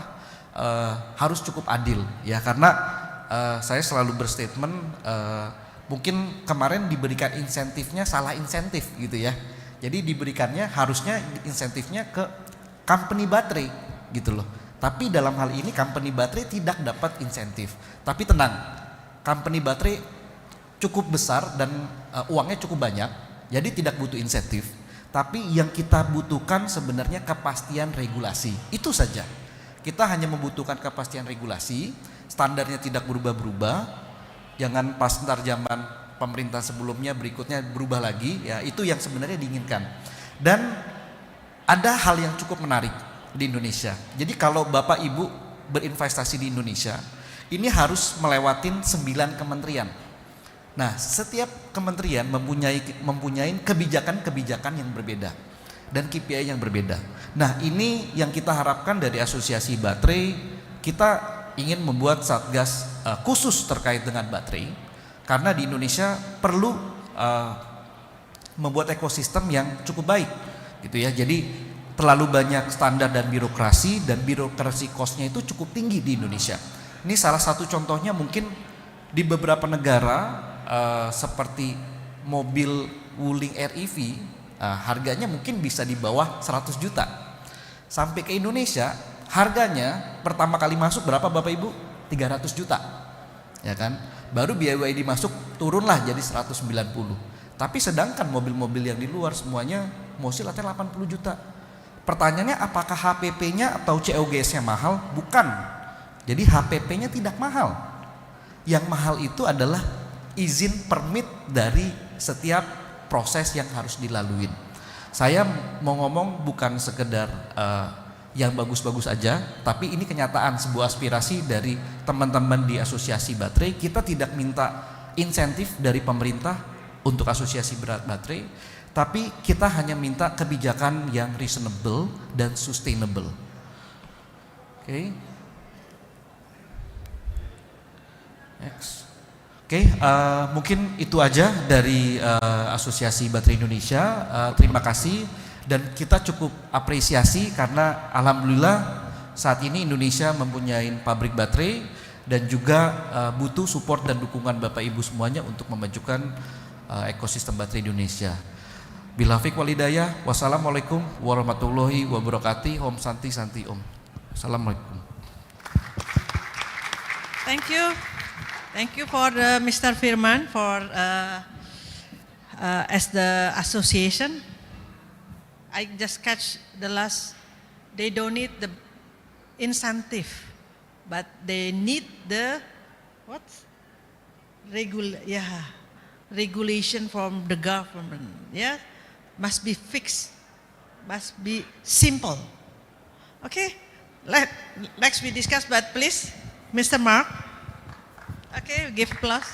harus cukup adil, ya, karena saya selalu berstatement mungkin kemarin diberikan insentifnya salah insentif gitu, ya. Jadi diberikannya harusnya insentifnya ke company baterai gitu loh. Tapi dalam hal ini company baterai tidak dapat insentif. Tapi tenang, company baterai cukup besar dan uangnya cukup banyak, jadi tidak butuh insentif. Tapi yang kita butuhkan sebenarnya kepastian regulasi, itu saja. Kita hanya membutuhkan kepastian regulasi, standarnya tidak berubah-berubah. Jangan pas ntar zaman pemerintah sebelumnya berikutnya berubah lagi, ya, itu yang sebenarnya diinginkan. Dan ada hal yang cukup menarik di Indonesia. Jadi kalau Bapak Ibu berinvestasi di Indonesia, ini harus melewatin 9 kementerian. Nah, setiap kementerian mempunyai kebijakan-kebijakan yang berbeda dan KPI yang berbeda. Nah, ini yang kita harapkan dari asosiasi baterai. Kita ingin membuat satgas khusus terkait dengan baterai, karena di Indonesia perlu membuat ekosistem yang cukup baik, gitu ya. Jadi terlalu banyak standar dan birokrasi cost-nya itu cukup tinggi di Indonesia. Ini salah satu contohnya mungkin di beberapa negara seperti mobil Wuling REV, harganya mungkin bisa di bawah 100 juta. Sampai ke Indonesia harganya pertama kali masuk berapa Bapak Ibu? 300 juta, ya kan? Baru BYD masuk turunlah jadi 190. Tapi sedangkan mobil-mobil yang di luar semuanya mosilatnya 80 juta. Pertanyaannya, apakah HPP-nya atau COGS-nya mahal? Bukan. Jadi HPP-nya tidak mahal. Yang mahal itu adalah izin permit dari setiap proses yang harus dilaluin. Saya mau ngomong bukan sekedar yang bagus-bagus aja, tapi ini kenyataan, sebuah aspirasi dari teman-teman di asosiasi baterai. Kita tidak minta insentif dari pemerintah untuk asosiasi baterai, tapi kita hanya minta kebijakan yang reasonable dan sustainable. Oke. Next. Oke, mungkin itu aja dari Asosiasi Baterai Indonesia. Terima kasih. Dan kita cukup apresiasi karena alhamdulillah saat ini Indonesia mempunyai pabrik baterai dan juga butuh support dan dukungan Bapak Ibu semuanya untuk memajukan ekosistem baterai Indonesia. Bila fiq walidayah, wassalamualaikum warahmatullahi wabarakatuh. Om Santi Santi Om. Assalamualaikum. Thank you. Thank you for Mr. Firman for as the association. I just catch the last. They don't need the incentive, but they need the what? Regulation from the government. Yeah, must be fixed, must be simple. Okay, let's we discuss. But please, Mr. Mark. Okay, give applause.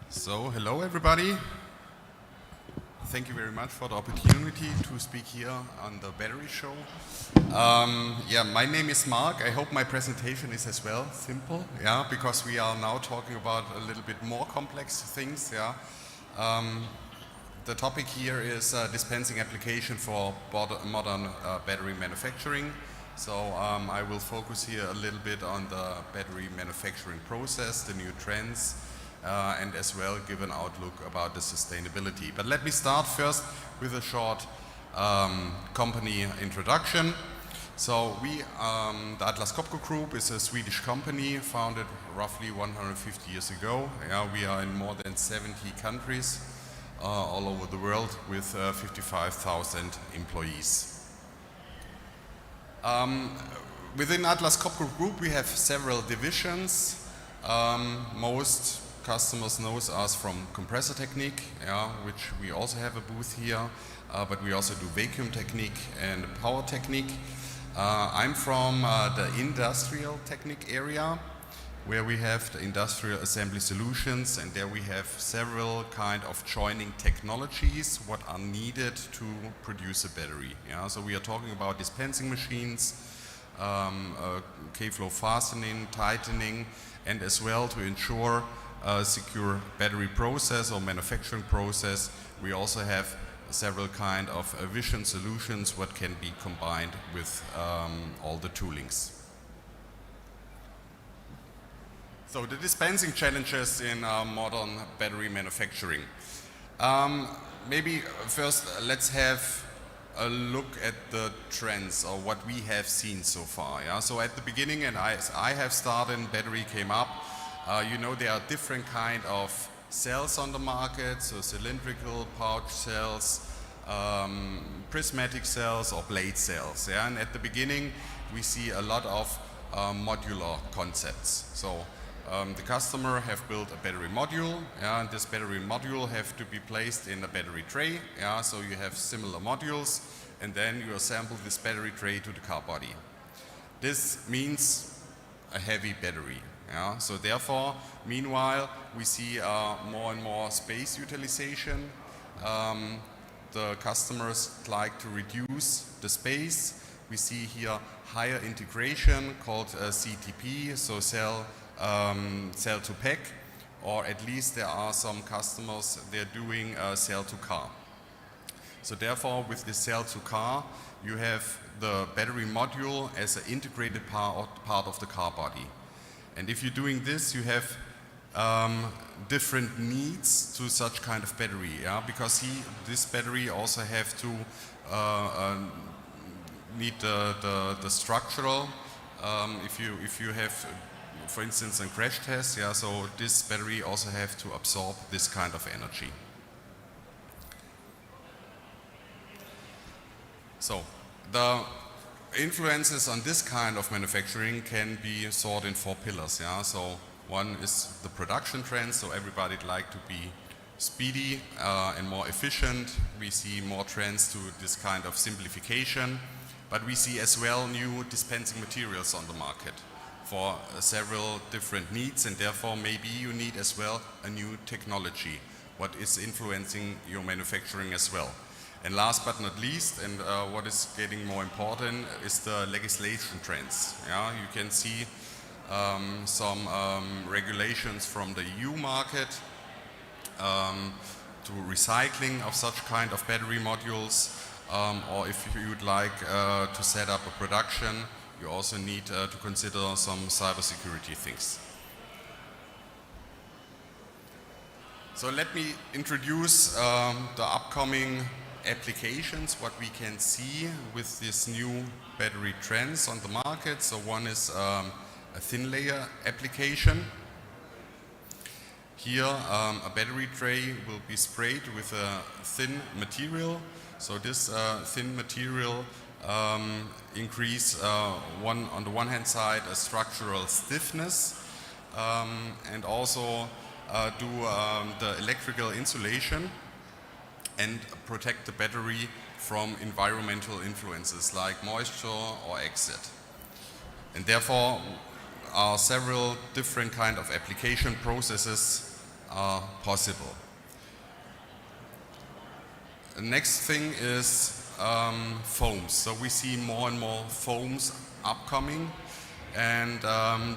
So, hello everybody. Thank you very much for the opportunity to speak here on the battery show. My name is Mark. I hope my presentation is as well simple, because we are now talking about a little bit more complex things, The topic here is dispensing application for modern battery manufacturing. So I will focus here a little bit on the battery manufacturing process, the new trends, and as well give an outlook about the sustainability. But let me start first with a short company introduction. So we, the Atlas Copco Group is a Swedish company founded roughly 150 years ago. We are in more than 70 countries all over the world with 55,000 employees. Within Atlas Copco Group we have several divisions. Most customers know us from Compressor Technique, which we also have a booth here, but we also do Vacuum Technique and Power Technique. I'm from the Industrial Technique area, where we have the Industrial Assembly Solutions, and there we have several kind of joining technologies what are needed to produce a battery. So we are talking about dispensing machines, K-flow fastening, tightening, and as well to ensure a secure battery process or manufacturing process. We also have several kind of vision solutions what can be combined with all the toolings. So the dispensing challenges in modern battery manufacturing. Maybe first let's have a look at the trends or what we have seen so far. So at the beginning, and I have started, battery came up. There are different kind of cells on the market, so cylindrical, pouch cells, prismatic cells or blade cells. And at the beginning we see a lot of modular concepts. So the customer have built a battery module, and this battery module have to be placed in a battery tray. So you have similar modules, and then you assemble this battery tray to the car body. This means a heavy battery. So therefore, meanwhile, we see more and more space utilization. The customers like to reduce the space. We see here higher integration called CTP, so cell to pack, or at least there are some customers, they're doing cell to car. So therefore, with the cell to car, you have the battery module as an integrated part of the car body. And if you're doing this, you have different needs to such kind of battery, because this battery also have to need the structural. If you have, for instance, a crash test, so this battery also have to absorb this kind of energy. So the influences on this kind of manufacturing can be sorted in 4 pillars. So one is the production trends, so everybody like to be speedy and more efficient. We see more trends to this kind of simplification, but we see as well new dispensing materials on the market for several different needs, and therefore maybe you need as well a new technology, what is influencing your manufacturing as well. And last but not least, and what is getting more important, is the legislation trends. You can see some regulations from the EU market to recycling of such kind of battery modules, or if you would like to set up a production, you also need to consider some cybersecurity things. So let me introduce the upcoming applications, what we can see with this new battery trends on the market. So one is a thin layer application. Here a battery tray will be sprayed with a thin material. So this thin material increase on the one hand side a structural stiffness and also do the electrical insulation and protect the battery from environmental influences like moisture or exit. And therefore several different kind of application processes are possible. The next thing is foams. So we see more and more foams upcoming, and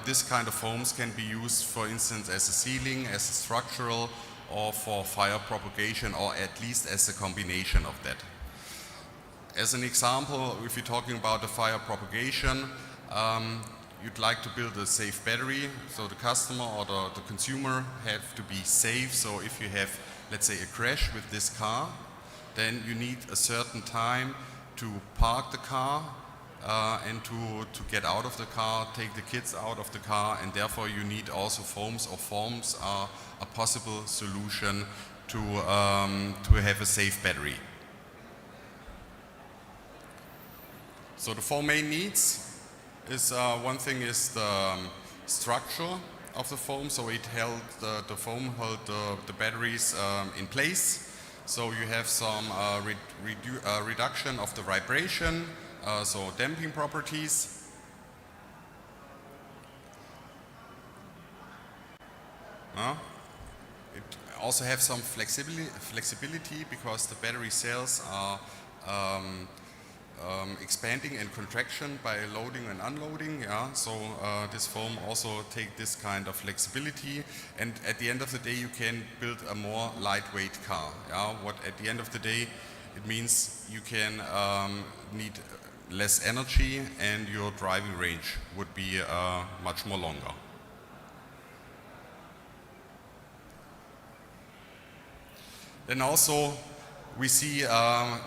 this kind of foams can be used, for instance, as a sealing, as a structural, or for fire propagation, or at least as a combination of that. As an example, if you're talking about the fire propagation, you'd like to build a safe battery, so the customer or the consumer have to be safe. So if you have, let's say, a crash with this car, then you need a certain time to park the car and to get out of the car, take the kids out of the car, and therefore you need also foams, or foams are a possible solution to have a safe battery. So the four main needs is one thing is the structure of the foam, so it held the foam held the batteries in place. So you have some reduction of the vibration, so damping properties. It also have some flexibility because the battery cells are expanding and contraction by loading and unloading. Yeah? So this foam also take this kind of flexibility, and at the end of the day you can build a more lightweight car. Yeah? What at the end of the day it means you can need less energy and your driving range would be much more longer. Then also we see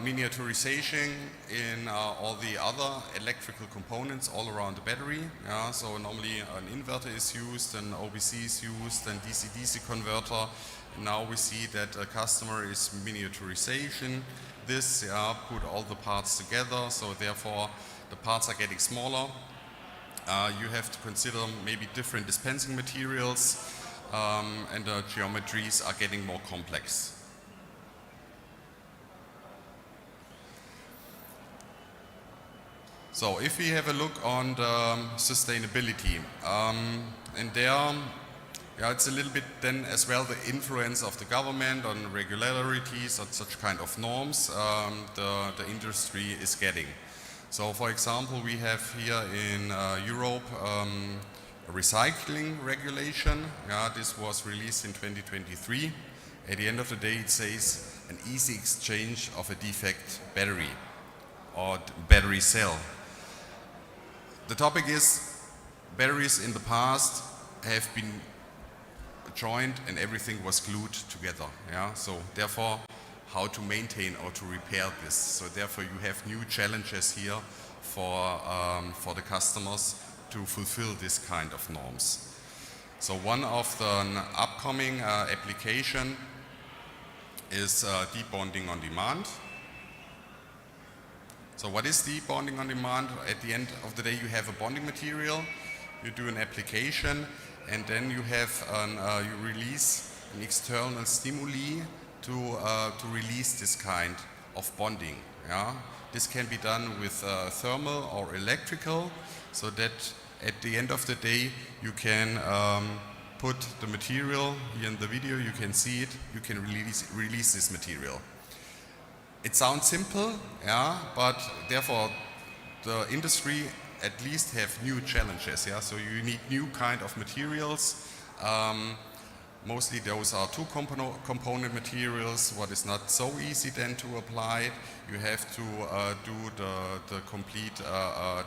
miniaturization in all the other electrical components all around the battery. Yeah? So normally an inverter is used, an OBC is used, and DC-DC converter. And now we see that a customer is miniaturization this, put all the parts together, so therefore the parts are getting smaller. You have to consider maybe different dispensing materials, and the geometries are getting more complex. So if we have a look on the sustainability, and there, it's a little bit then as well the influence of the government on regularities and such kind of norms the industry is getting. So for example, we have here in Europe a recycling regulation. This was released in 2023. At the end of the day it says an easy exchange of a defect battery or battery cell. The topic is batteries in the past have been joined and everything was glued together. So therefore, how to maintain or to repair this. So therefore, you have new challenges here for the customers to fulfill this kind of norms. So one of the upcoming application is debonding on demand. So what is debonding on demand? At the end of the day, you have a bonding material, you do an application, and then you have you release an external stimuli to release this kind of bonding. This can be done with thermal or electrical, so that at the end of the day you can put the material. Here in the video you can see it. You can release this material. It sounds simple, but therefore the industry at least have new challenges. So you need new kind of materials. Mostly those are two component materials. What is not so easy then to apply, you have to do the complete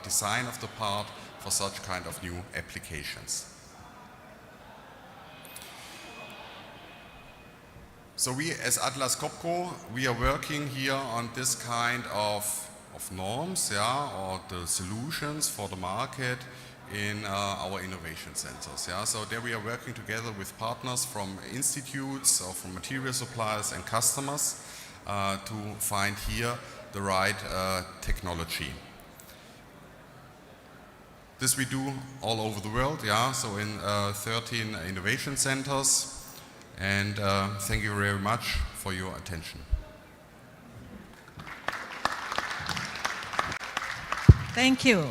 design of the part for such kind of new applications. So we as Atlas Copco, we are working here on this kind of norms, yeah, or the solutions for the market in our innovation centers. Yeah? So there we are working together with partners from institutes or from material suppliers and customers to find here the right technology. This we do all over the world, yeah, so in 13 innovation centers. And thank you very much for your attention. Thank you.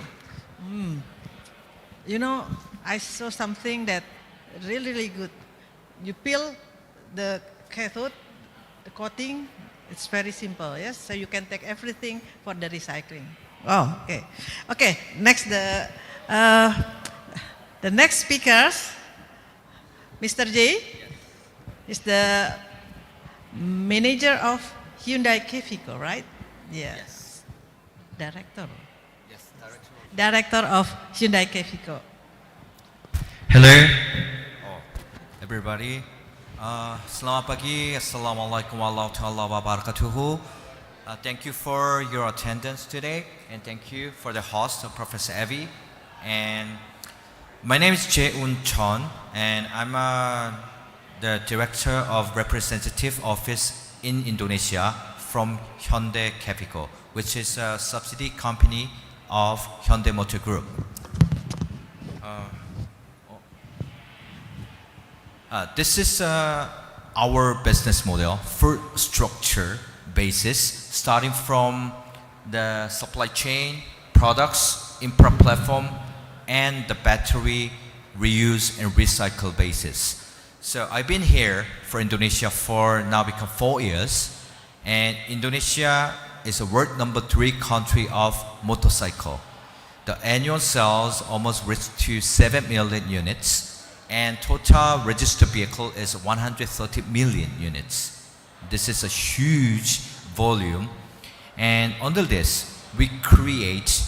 You know, I saw something that really good. You peel the cathode, the coating, it's very simple, yes? So you can take everything for the recycling. Oh, okay. Okay, next the next speakers, Mr. J is the manager of Hyundai Kefico, right? Yes. Director. Yes, director. Director of Hyundai Kefico. Hello, everybody. Selamat pagi. Assalamualaikum warahmatullahi wabarakatuh. Thank you for your attendance today, and thank you for the host, Professor Evie. And my name is Jae-un Chon, and I'm the Director of Representative Office in Indonesia from Hyundai Kefico, which is a subsidiary company of Hyundai Motor Group. This is our business model for structure basis, starting from the supply chain, products, infra platform, and the battery reuse and recycle basis. So I've been here for Indonesia for now become 4 years, and Indonesia is a world number 3 country of motorcycle. The annual sales almost reached to 7 million units, and total registered vehicle is 130 million units. This is a huge volume, and under this, we create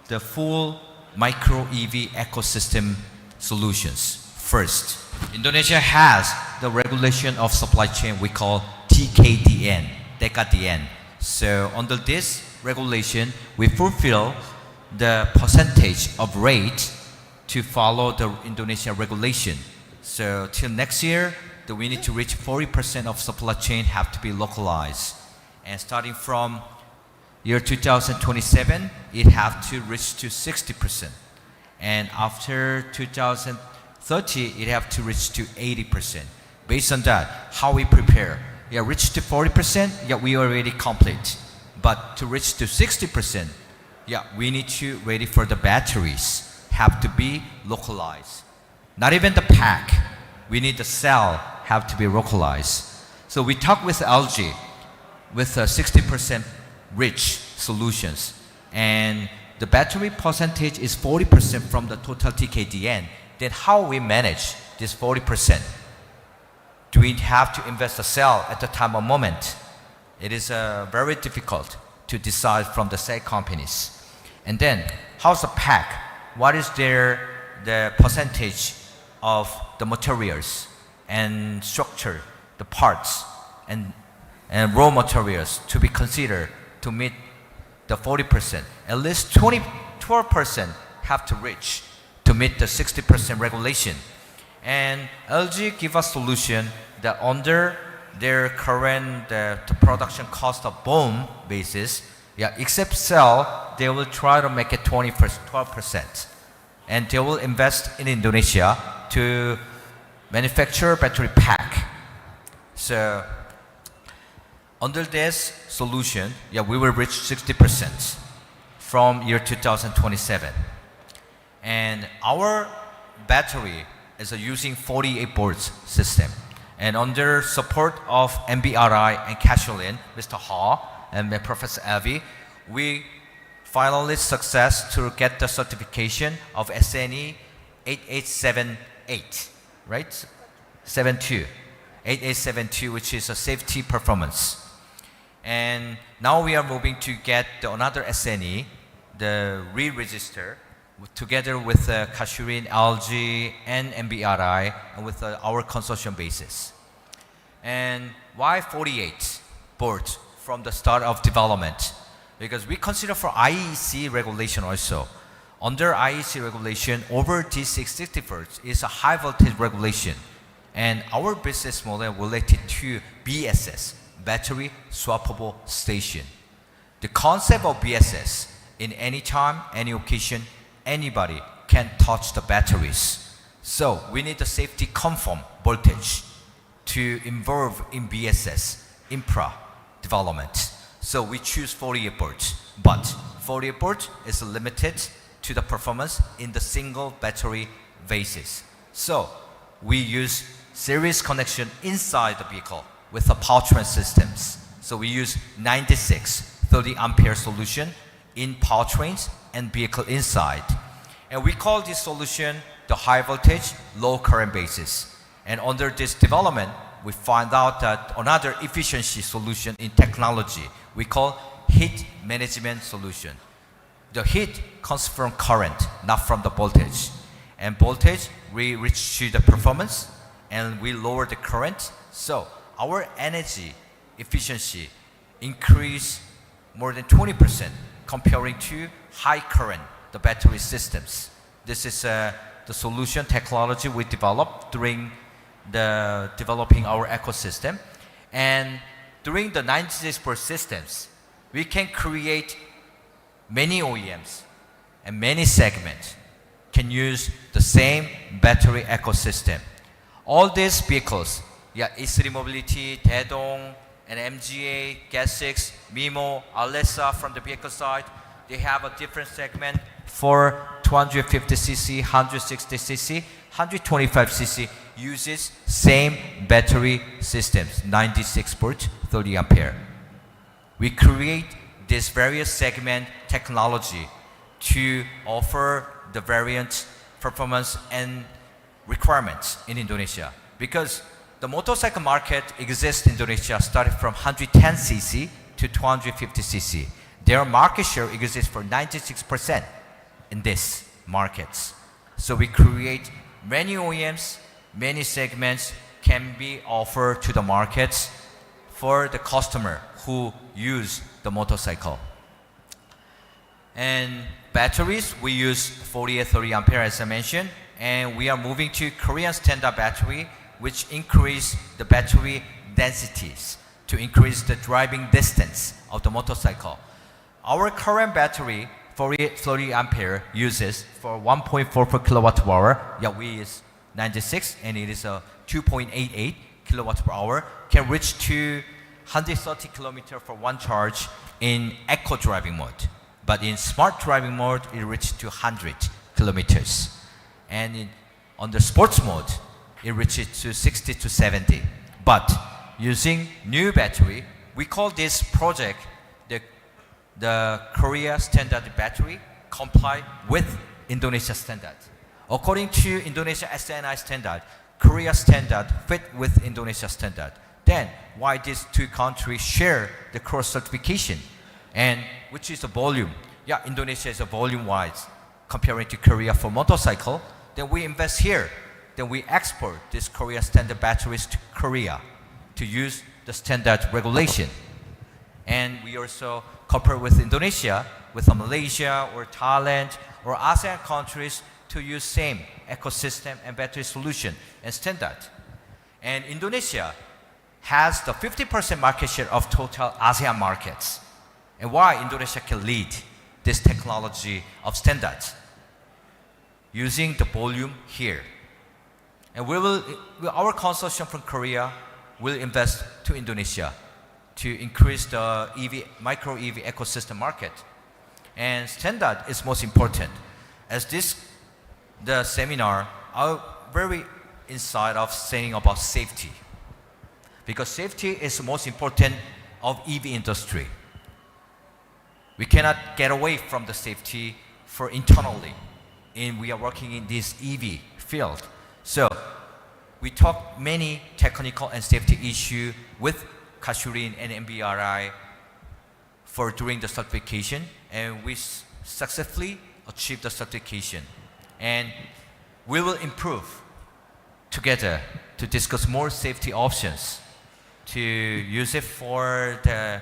the full micro EV ecosystem solutions. First, Indonesia has the regulation of supply chain we call TKDN, TKDN. So under this regulation, we fulfill the percentage of rate to follow the Indonesian regulation. So till next year, we need to reach 40% of supply chain have to be localized. And starting from year 2027, it have to reach to 60%. And after 2030, it have to reach to 80%. Based on that, how we prepare? Yeah, reach to 40%, yeah, we already complete. But to reach to 60%, yeah, we need to ready for the batteries, have to be localized. Not even the pack, we need the cell, have to be localized. So we talk with LG with 60% rich solutions, and the battery percentage is 40% from the total TKDN. Then how we manage this 40%? Do we have to invest a cell at the time of moment? It is very difficult to decide from the cell companies. And then, how's the pack? What is the percentage of the materials and structure, the parts, and raw materials to be considered to meet the 40%? At least 12% have to reach to meet the 60% regulation. And LG give us solution that under their current the production cost of BOM basis, yeah, except cell, they will try to make it 12%. And they will invest in Indonesia to manufacture battery pack. So under this solution, yeah, we will reach 60% from year 2027. And our battery is using 48 volts system. And under support of MBRI and Casholin, Mr. Ha and Professor Avi, we finally success to get the certification of SNE 8878, right? 8872, which is a safety performance. And now we are moving to get another SNE, the re-register, together with Cashurin, LG, and MBRI, and with our consortium basis. And why 48 boards from the start of development? Because we consider for IEC regulation also. Under IEC regulation, over D660 volts is a high voltage regulation. And our business model related to BSS, battery swappable station. The concept of BSS, in any time, any occasion, anybody can touch the batteries. So we need the safety conform voltage to involve in BSS, infra development. So we choose 48 volts, but 48 volts is limited to the performance in the single battery basis. So we use series connection inside the vehicle with the powertrain systems. So we use 96 30 ampere solution in powertrains and vehicle inside. And we call this solution the high voltage, low current basis. And under this development, we find out that another efficiency solution in technology, we call heat management solution. The heat comes from current, not from the voltage. And voltage, we reach to the performance, and we lower the current. So our energy efficiency increase more than 20% comparing to high current, the battery systems. This is the solution technology we developed during the developing our ecosystem. And during the 96 systems, we can create many OEMs and many segments can use the same battery ecosystem. All these vehicles, E3 Mobility, Daedong, and MGA, Gas6, Mimo, Alessa from the vehicle side, they have a different segment for 250cc, 160cc, 125cc uses same battery systems, 96 volt, 30 ampere. We create this various segment technology to offer the variant performance and requirements in Indonesia, because the motorcycle market exists in Indonesia starting from 110cc to 250cc. Their market share exists for 96% in these markets. So we create many OEMs, many segments can be offered to the markets for the customer who use the motorcycle. And batteries, we use 48 30 ampere as I mentioned, and we are moving to Korean standard battery, which increase the battery densities to increase the driving distance of the motorcycle. Our current battery, 48 30 ampere, uses for 1.44 kilowatt per hour. We is 96, and it is a 2.88 kilowatt per hour. Can reach to 130 kilometer for one charge in eco driving mode. But in smart driving mode, it reaches to 100 kilometers. And on the sports mode, it reaches to 60 to 70. But using new battery, we call this project the Korea Standard Battery comply with Indonesia standard. According to Indonesia SNI standard, Korea standard fit with Indonesia standard. Then why these two countries share the cross certification? And which is the volume? Indonesia is a volume-wise comparing to Korea for motorcycle. Then we invest here. Then we export this Korea standard batteries to Korea to use the standard regulation. And we also cooperate with Indonesia, with Malaysia or Thailand or ASEAN countries to use same ecosystem and battery solution and standard. And Indonesia has the 50% market share of total ASEAN markets. And why Indonesia can lead this technology of standards? Using the volume here. And our consortium from Korea will invest to Indonesia to increase the micro EV ecosystem market. And standard is most important. As the seminar, are very inside of saying about safety. Because safety is the most important of EV industry. We cannot get away from the safety for internally. And we are working in this EV field. So we talk many technical and safety issue with Kashurin and MBRI for during the certification, and we successfully achieved the certification. And we will improve together to discuss more safety options to use it for the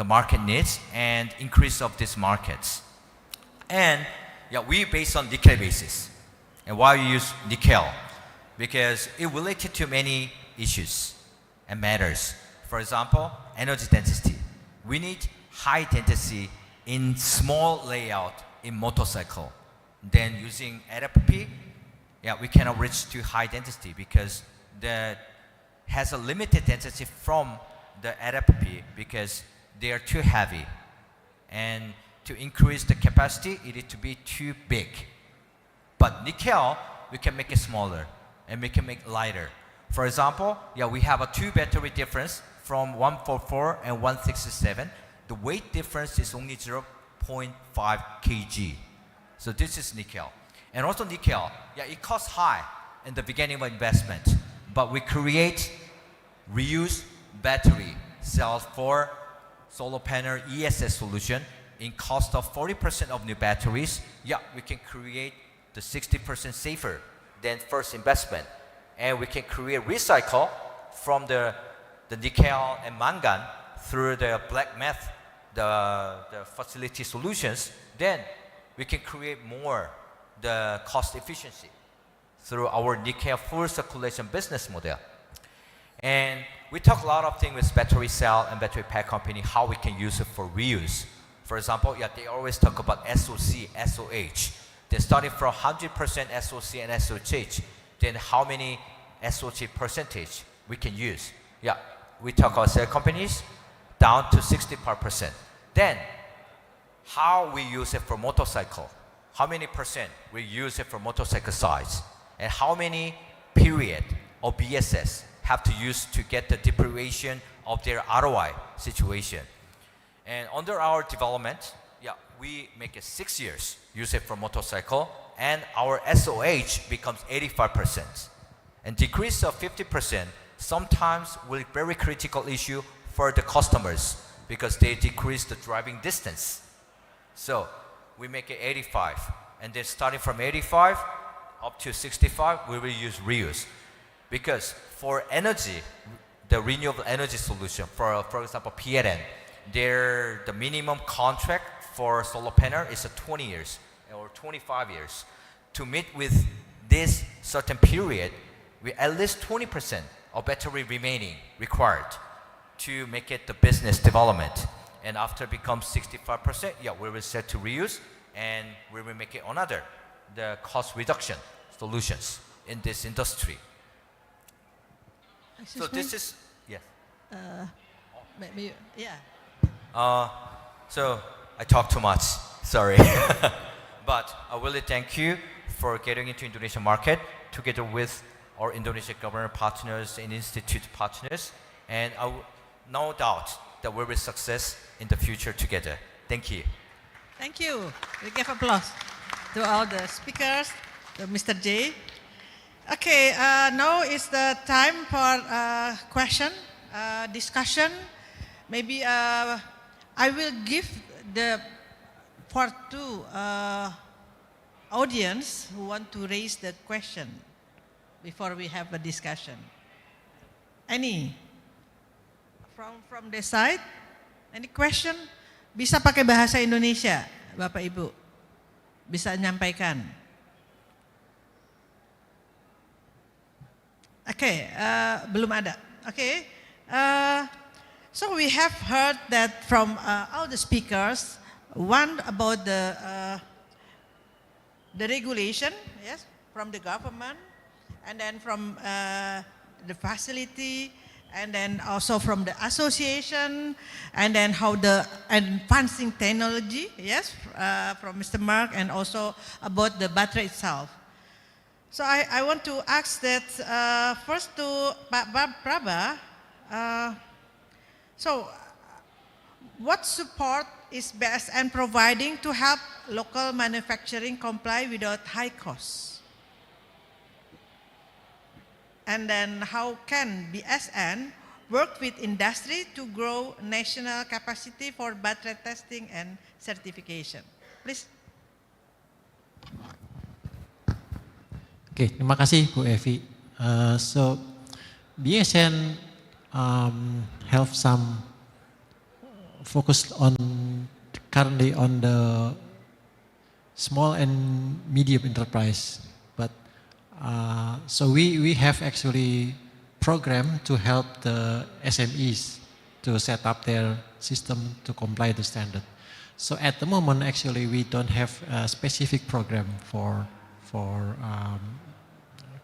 market needs and increase of these markets. And yeah, we based on nickel basis. And why we use nickel? Because it related to many issues and matters. For example, energy density. We need high density in small layout in motorcycle. Then using LFP, yeah, we cannot reach to high density because that has a limited density from the LFP because they are too heavy. And to increase the capacity, it needs to be too big. But nickel, we can make it smaller and we can make it lighter. For example, yeah, we have a 2 battery difference from 144 and 167. The weight difference is only 0.5 kg. So this is nickel. And also nickel, yeah, it costs high in the beginning of investment, but we create reuse battery cells for solar panel ESS solution in cost of 40% of new batteries. Yeah, we can create the 60% safer than first investment. And we can create recycle from the nickel and mangan through the black mass, the facility solutions. Then we can create more the cost efficiency through our nickel full circulation business model. And we talk a lot of things with battery cell and battery pack company, how we can use it for reuse. For example, yeah, they always talk about SOC, SOH. They're starting from 100% SOC and SOH. Then how many SOC percentage we can use? Yeah, we talk about cell companies down to 65%. Then how we use it for motorcycle? How many percent we use it for motorcycle size? And how many period of BSS have to use to get the deprivation of their ROI situation? And under our development, yeah, we make it 6 years, use it for motorcycle, and our SOH becomes 85%. And decrease of 50% sometimes will be very critical issue for the customers because they decrease the driving distance. So we make it 85, and then starting from 85 up to 65, we will use reuse. Because for energy, the renewable energy solution, for example, PLN, the minimum contract for solar panel is 20 years or 25 years. To meet with this certain period, we at least 20% of battery remaining required to make it the business development. And after it becomes 65%, yeah, we will set to reuse and we will make it another, the cost reduction solutions in this industry. So this is, yes. Maybe, yeah. So I talk too much, sorry. But I really thank you for getting into Indonesian market together with our Indonesian government partners and institute partners. And no doubt that we will success in the future together. Thank you. Thank you. We give applause to all the speakers, to Mr. J. Okay, now is the time for question, discussion. Maybe I will give for two audience who want to raise the question before we have a discussion. Any? From the side? Any question? Bisa pakai bahasa Indonesia, Bapak Ibu? Bisa nyampaikan? Okay, belum ada. Okay, so we have heard that from all the speakers, one about the regulation, yes, from the government, and then from the facility, and then also from the association, and then how the advancing technology, yes, from Mr. Mark, and also about the battery itself. So I want to ask that first to Pak Prabha. So what support is BSN providing to help local manufacturing comply without high costs? And then how can BSN work with industry to grow national capacity for battery testing and certification? Please. Oke, terima kasih Bu Evi. So BSN have some focus on currently on the small and medium enterprise. But so we have actually program to help the SMEs to set up their system to comply the standard. So at the moment, actually, we don't have a specific program for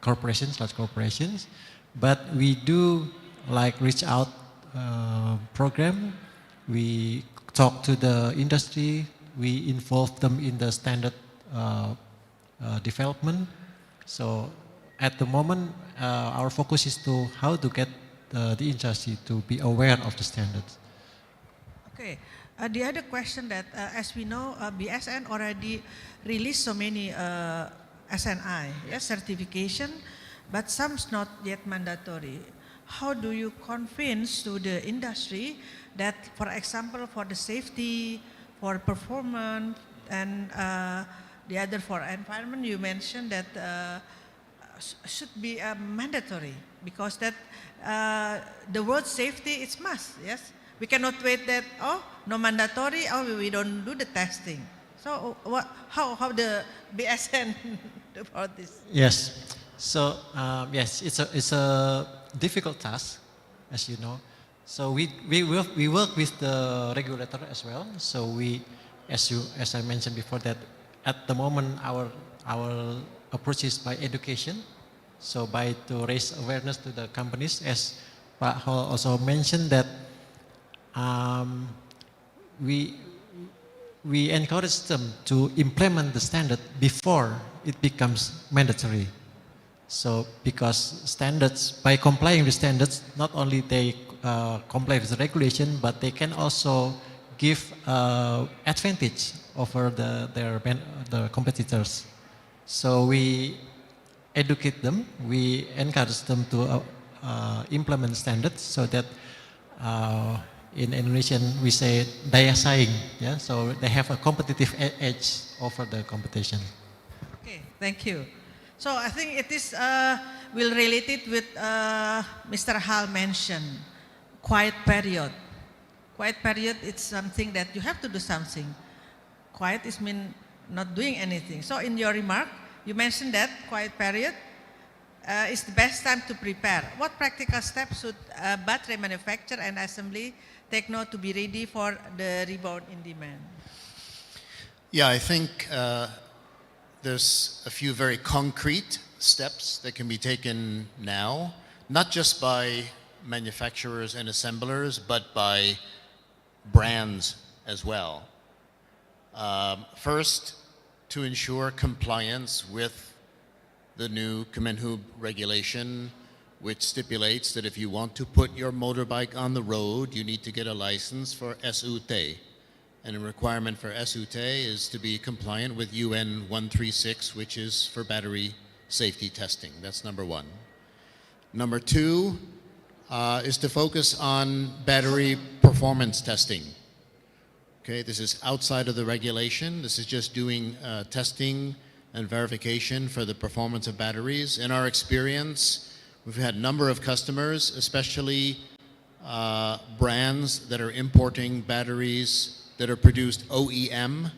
corporations, large corporations, but we do like reach out program. We talk to the industry. We involve them in the standard development. So at the moment, our focus is to how to get the industry to be aware of the standards. Okay. The other question that, as we know, BSN already released so many SNI, yes, certification, but some's not yet mandatory. How do you convince to the industry that, for example, for the safety, for performance, and the other for environment, you mentioned that should be mandatory, because that the word safety is must, yes? We cannot wait that, oh, no mandatory, oh, we don't do the testing. So how the BSN do about this? Yes. So yes, it's a difficult task, as you know. So we work with the regulator as well. So we, as I mentioned before, that at the moment our approach is by education. So by to raise awareness to the companies, as Pak Hall also mentioned, that we encourage them to implement the standard before it becomes mandatory. So because standards, by complying with standards, not only they comply with the regulation, but they can also give advantage over the competitors. So we educate them, we encourage them to implement standards, so that in Indonesian we say daya saing, yeah. So they have a competitive edge over the competition. Okay, thank you. So I think it is will relate it with Mr. Hal mentioned, quiet period. Quiet period, it's something that you have to do something. Quiet is mean not doing anything. So in your remark, you mentioned that quiet period is the best time to prepare. What practical steps should battery manufacturer and assembly take note to be ready for the rebound in demand? Yeah, I think there's a few very concrete steps that can be taken now, not just by manufacturers and assemblers, but by brands as well. First, to ensure compliance with the new Kemenhub regulation, which stipulates that if you want to put your motorbike on the road, you need to get a license for SUT. And a requirement for SUT is to be compliant with UN 136, which is for battery safety testing. That's number one. Number two is to focus on battery performance testing. Okay, this is outside of the regulation. This is just doing testing and verification for the performance of batteries. In our experience, we've had a number of customers, especially brands that are importing batteries that are produced OEM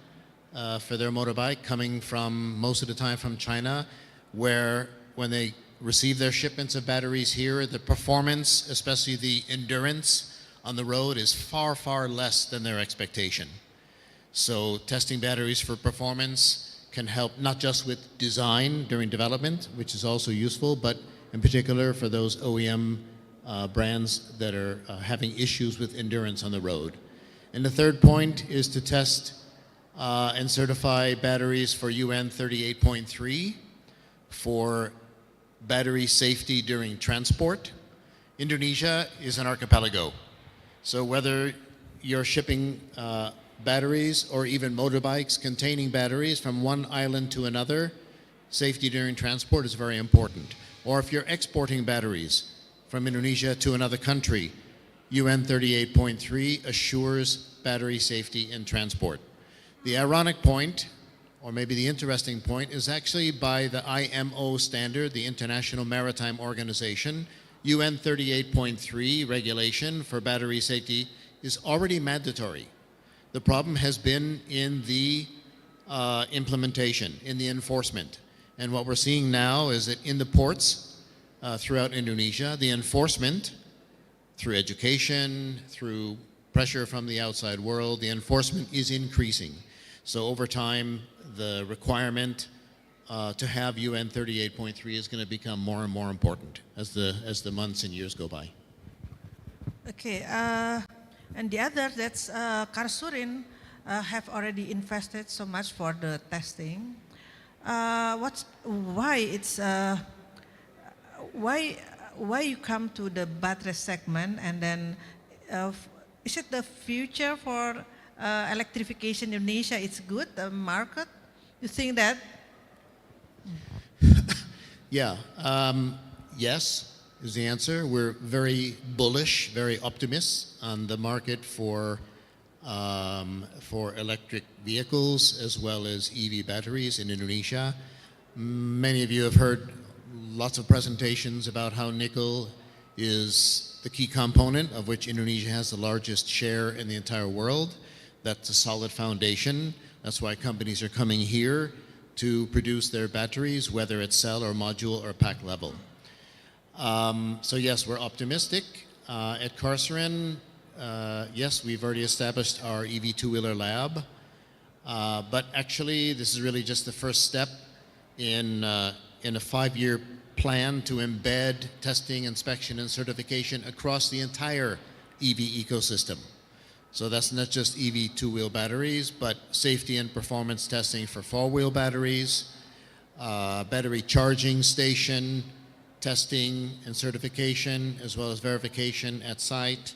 for their motorbike, coming from, most of the time, from China, where when they receive their shipments of batteries here, the performance, especially the endurance on the road, is far, far less than their expectation. So testing batteries for performance can help not just with design during development, which is also useful, but in particular for those OEM brands that are having issues with endurance on the road. And the third point is to test and certify batteries for UN 38.3 for battery safety during transport. Indonesia is an archipelago. So whether you're shipping batteries or even motorbikes containing batteries from one island to another, safety during transport is very important. Or if you're exporting batteries from Indonesia to another country, UN 38.3 assures battery safety in transport. The ironic point, or maybe the interesting point, is actually by the IMO standard, the International Maritime Organization, UN 38.3 regulation for battery safety is already mandatory. The problem has been in the implementation, in the enforcement. And what we're seeing now is that in the ports throughout Indonesia, the enforcement through education, through pressure from the outside world, the enforcement is increasing. So over time, the requirement to have UN 38.3 is going to become more and more important as the months and years go by. Okay, and the other, that's Karsurin have already invested so much for the testing. Why you come to the battery segment, and then is it the future for electrification in Indonesia? It's good, the market? You think that? Yeah, yes is the answer. We're very bullish, very optimistic on the market for electric vehicles as well as EV batteries in Indonesia. Many of you have heard lots of presentations about how nickel is the key component of which Indonesia has the largest share in the entire world. That's a solid foundation. That's why companies are coming here to produce their batteries, whether it's cell or module or pack level. So yes, we're optimistic. At Karsurin, yes, we've already established our EV two-wheeler lab, but actually this is really just the first step in a 5-year plan to embed testing, inspection, and certification across the entire EV ecosystem. So that's not just EV two-wheel batteries, but safety and performance testing for four-wheel batteries, battery charging station testing and certification, as well as verification at site,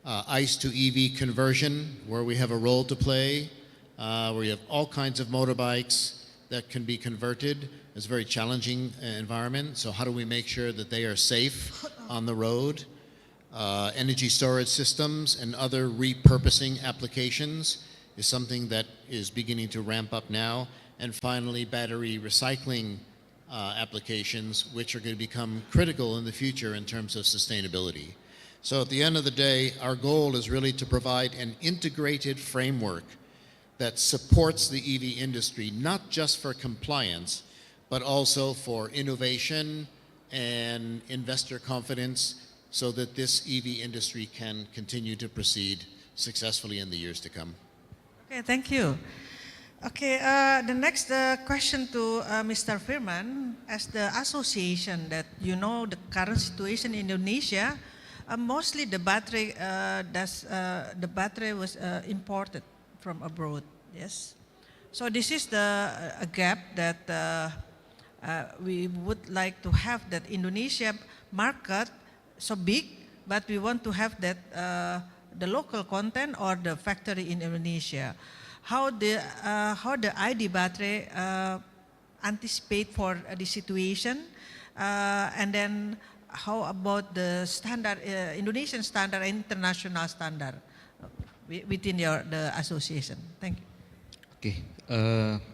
ICE to EV conversion, where we have a role to play, where we have all kinds of motorbikes that can be converted. It's a very challenging environment, so how do we make sure that they are safe on the road? Energy storage systems and other repurposing applications is something that is beginning to ramp up now. And finally, battery recycling applications, which are going to become critical in the future in terms of sustainability. So at the end of the day, our goal is really to provide an integrated framework that supports the EV industry, not just for compliance, but also for innovation and investor confidence, so that this EV industry can continue to proceed successfully in the years to come. Okay, thank you. Okay, the next question to Mr. Firman, as the association that you know the current situation in Indonesia, mostly the battery was imported from abroad. Yes, so this is a gap that we would like to have, that Indonesia market so big, but we want to have that the local content or the factory in Indonesia. How the ID battery anticipate for the situation, and then how about the standard, Indonesian standard and international standard within the association? Thank you. Okay,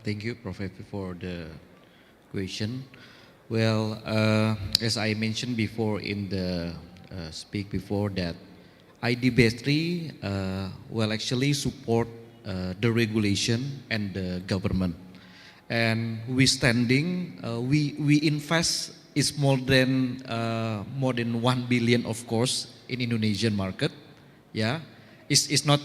thank you, Prof. for the question. Well, as I mentioned before in the speak before, that ID battery will actually support the regulation and the government, and we invest is more than 1 billion, of course, in Indonesian market. Yeah, it's not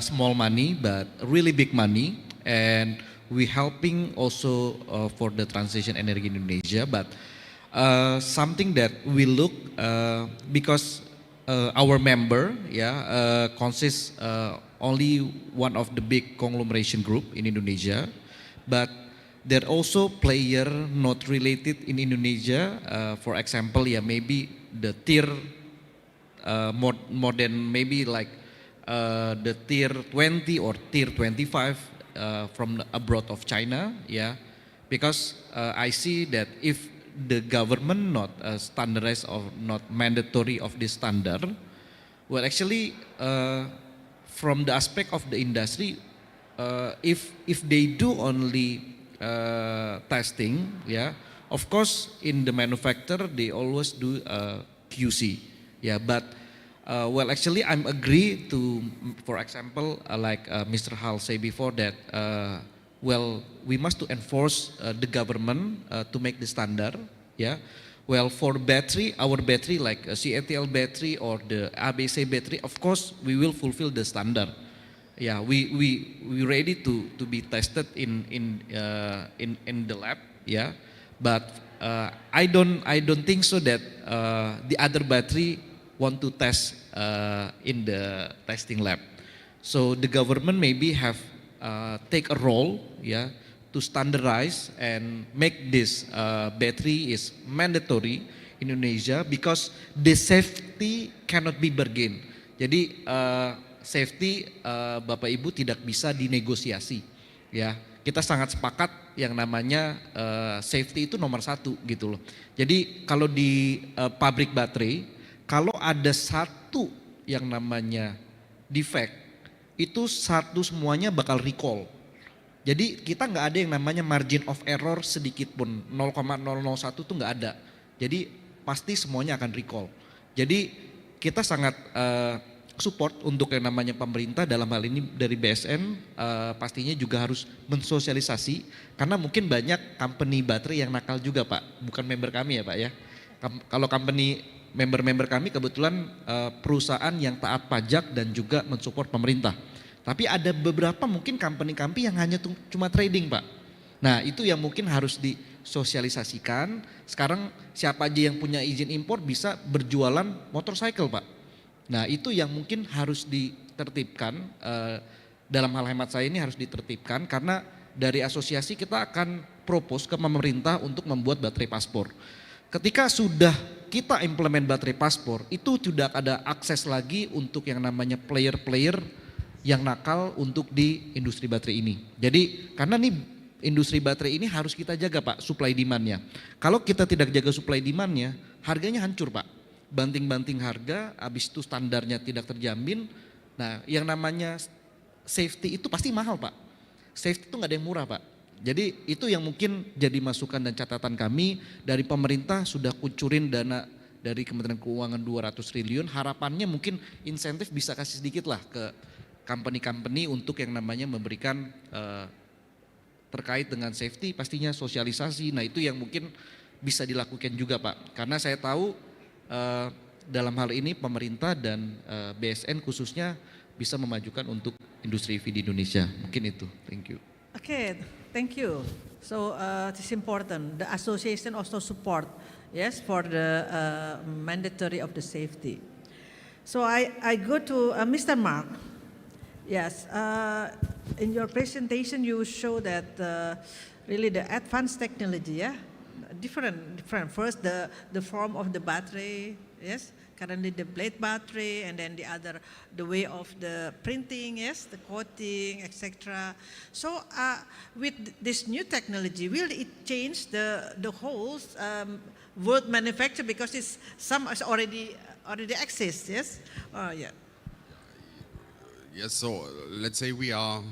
small money, but really big money, and we helping also for the transition energy in Indonesia. But something that we look, because our member consists only one of the big conglomeration group in Indonesia, but there are also player not related in Indonesia. For example, maybe the tier more than maybe like the tier 20 or tier 25 from abroad of China, because I see that if the government not standardized or not mandatory of this standard, well, actually from the aspect of the industry, if they do only testing, of course in the manufacturer they always do QC. Yeah, but well, actually, I'm agree to, for example, like Mr. Hal say before that, well, we must to enforce the government to make the standard. Yeah, well, for battery, our battery like CATL battery or the ABC battery, of course, we will fulfill the standard. Yeah, we ready to be tested in the lab. Yeah, but I don't think so that the other battery want to test in the testing lab. So the government maybe have take a role, yeah, to standardize and make this battery is mandatory in Indonesia because the safety cannot be bargained. Jadi safety Bapak Ibu tidak bisa dinegosiasi, ya. Kita sangat sepakat yang namanya safety itu nomor satu gitu loh. Jadi kalau di pabrik baterai, kalau ada satu yang namanya defect, itu satu semuanya bakal recall. Jadi kita nggak ada yang namanya margin of error sedikit pun, 0,001 tuh nggak ada. Jadi pasti semuanya akan recall. Jadi kita sangat support untuk yang namanya pemerintah dalam hal ini dari BSN pastinya juga harus mensosialisasi karena mungkin banyak company baterai yang nakal juga Pak, bukan member kami ya Pak ya. Kalau company member-member kami kebetulan perusahaan yang taat pajak dan juga mensupport pemerintah. Tapi ada beberapa mungkin company-company yang hanya cuma trading Pak. Nah itu yang mungkin harus disosialisasikan. Sekarang siapa aja yang punya izin impor bisa berjualan motorcycle Pak. Nah itu yang mungkin harus ditertibkan, dalam hal hemat saya ini harus ditertibkan karena dari asosiasi kita akan propose ke pemerintah untuk membuat baterai paspor. Ketika sudah kita implement baterai paspor itu tidak ada akses lagi untuk yang namanya player-player yang nakal untuk di industri baterai ini. Jadi karena nih industri baterai ini harus kita jaga Pak supply demand-nya. Kalau kita tidak jaga supply demand-nya harganya hancur Pak. Banting-banting harga, habis itu standarnya tidak terjamin. Nah yang namanya safety itu pasti mahal Pak. Safety itu nggak ada yang murah Pak. Jadi itu yang mungkin jadi masukan dan catatan kami dari pemerintah sudah kucurin dana dari Kementerian Keuangan 200 triliun. Harapannya mungkin insentif bisa kasih sedikit lah ke company-company untuk yang namanya memberikan terkait dengan safety pastinya sosialisasi. Nah itu yang mungkin bisa dilakukan juga Pak. Karena saya tahu dalam hal ini pemerintah dan BSN khususnya bisa memajukan untuk industri EV di Indonesia. Mungkin itu. Thank you. Okay, thank you. So it is important. The association also support, yes, for the mandatory of the safety. So I go to Mr. Mark. Yes, in your presentation you show that really the advanced technology, yeah, different. First the form of the battery, yes. Currently the blade battery, and then the way of the printing, yes, the coating, etc. So with this new technology, will it change the whole world manufacture because some is already exists, yes? Yeah. Yes. So let's say we are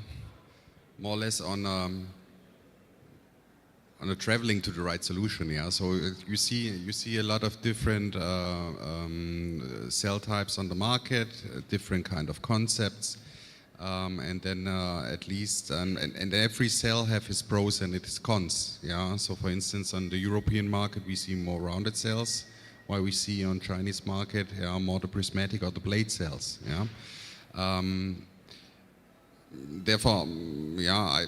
more or less on a traveling to the right solution, yeah. So you see a lot of different cell types on the market, different kind of concepts, and then at least and every cell have its pros and its cons, yeah. So for instance, on the European market we see more rounded cells, while we see on Chinese market, yeah, more the prismatic or the blade cells, yeah. Therefore, yeah,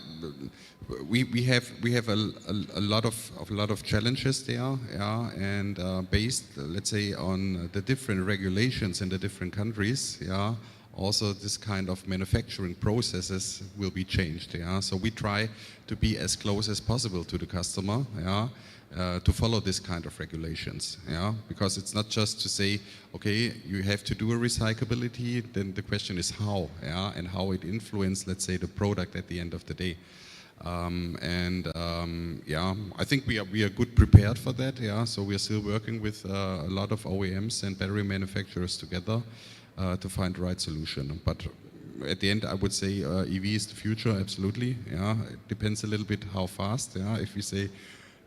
we have a lot of challenges there, yeah, and based, let's say, on the different regulations in the different countries, yeah, also this kind of manufacturing processes will be changed, yeah. So we try to be as close as possible to the customer, yeah. To follow this kind of regulations, yeah, because it's not just to say, okay, you have to do a recyclability. Then the question is how, yeah, and how it influences, let's say, the product at the end of the day. Yeah, I think we are good prepared for that, yeah. So we are still working with a lot of OEMs and battery manufacturers together to find the right solution. But at the end, I would say EV is the future, absolutely, yeah. It depends a little bit how fast, yeah. If we say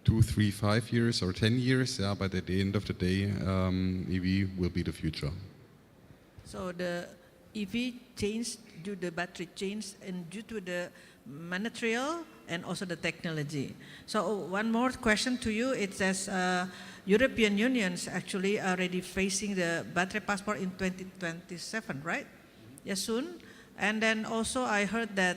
2, 3, 5 years or 10 years, yeah, but at the end of the day, EV will be the future. So the EV change due to the battery change and due to the material and also the technology. So one more question to you, it says European Union's actually already facing the battery passport in 2027, right? Yes, soon. And then also I heard that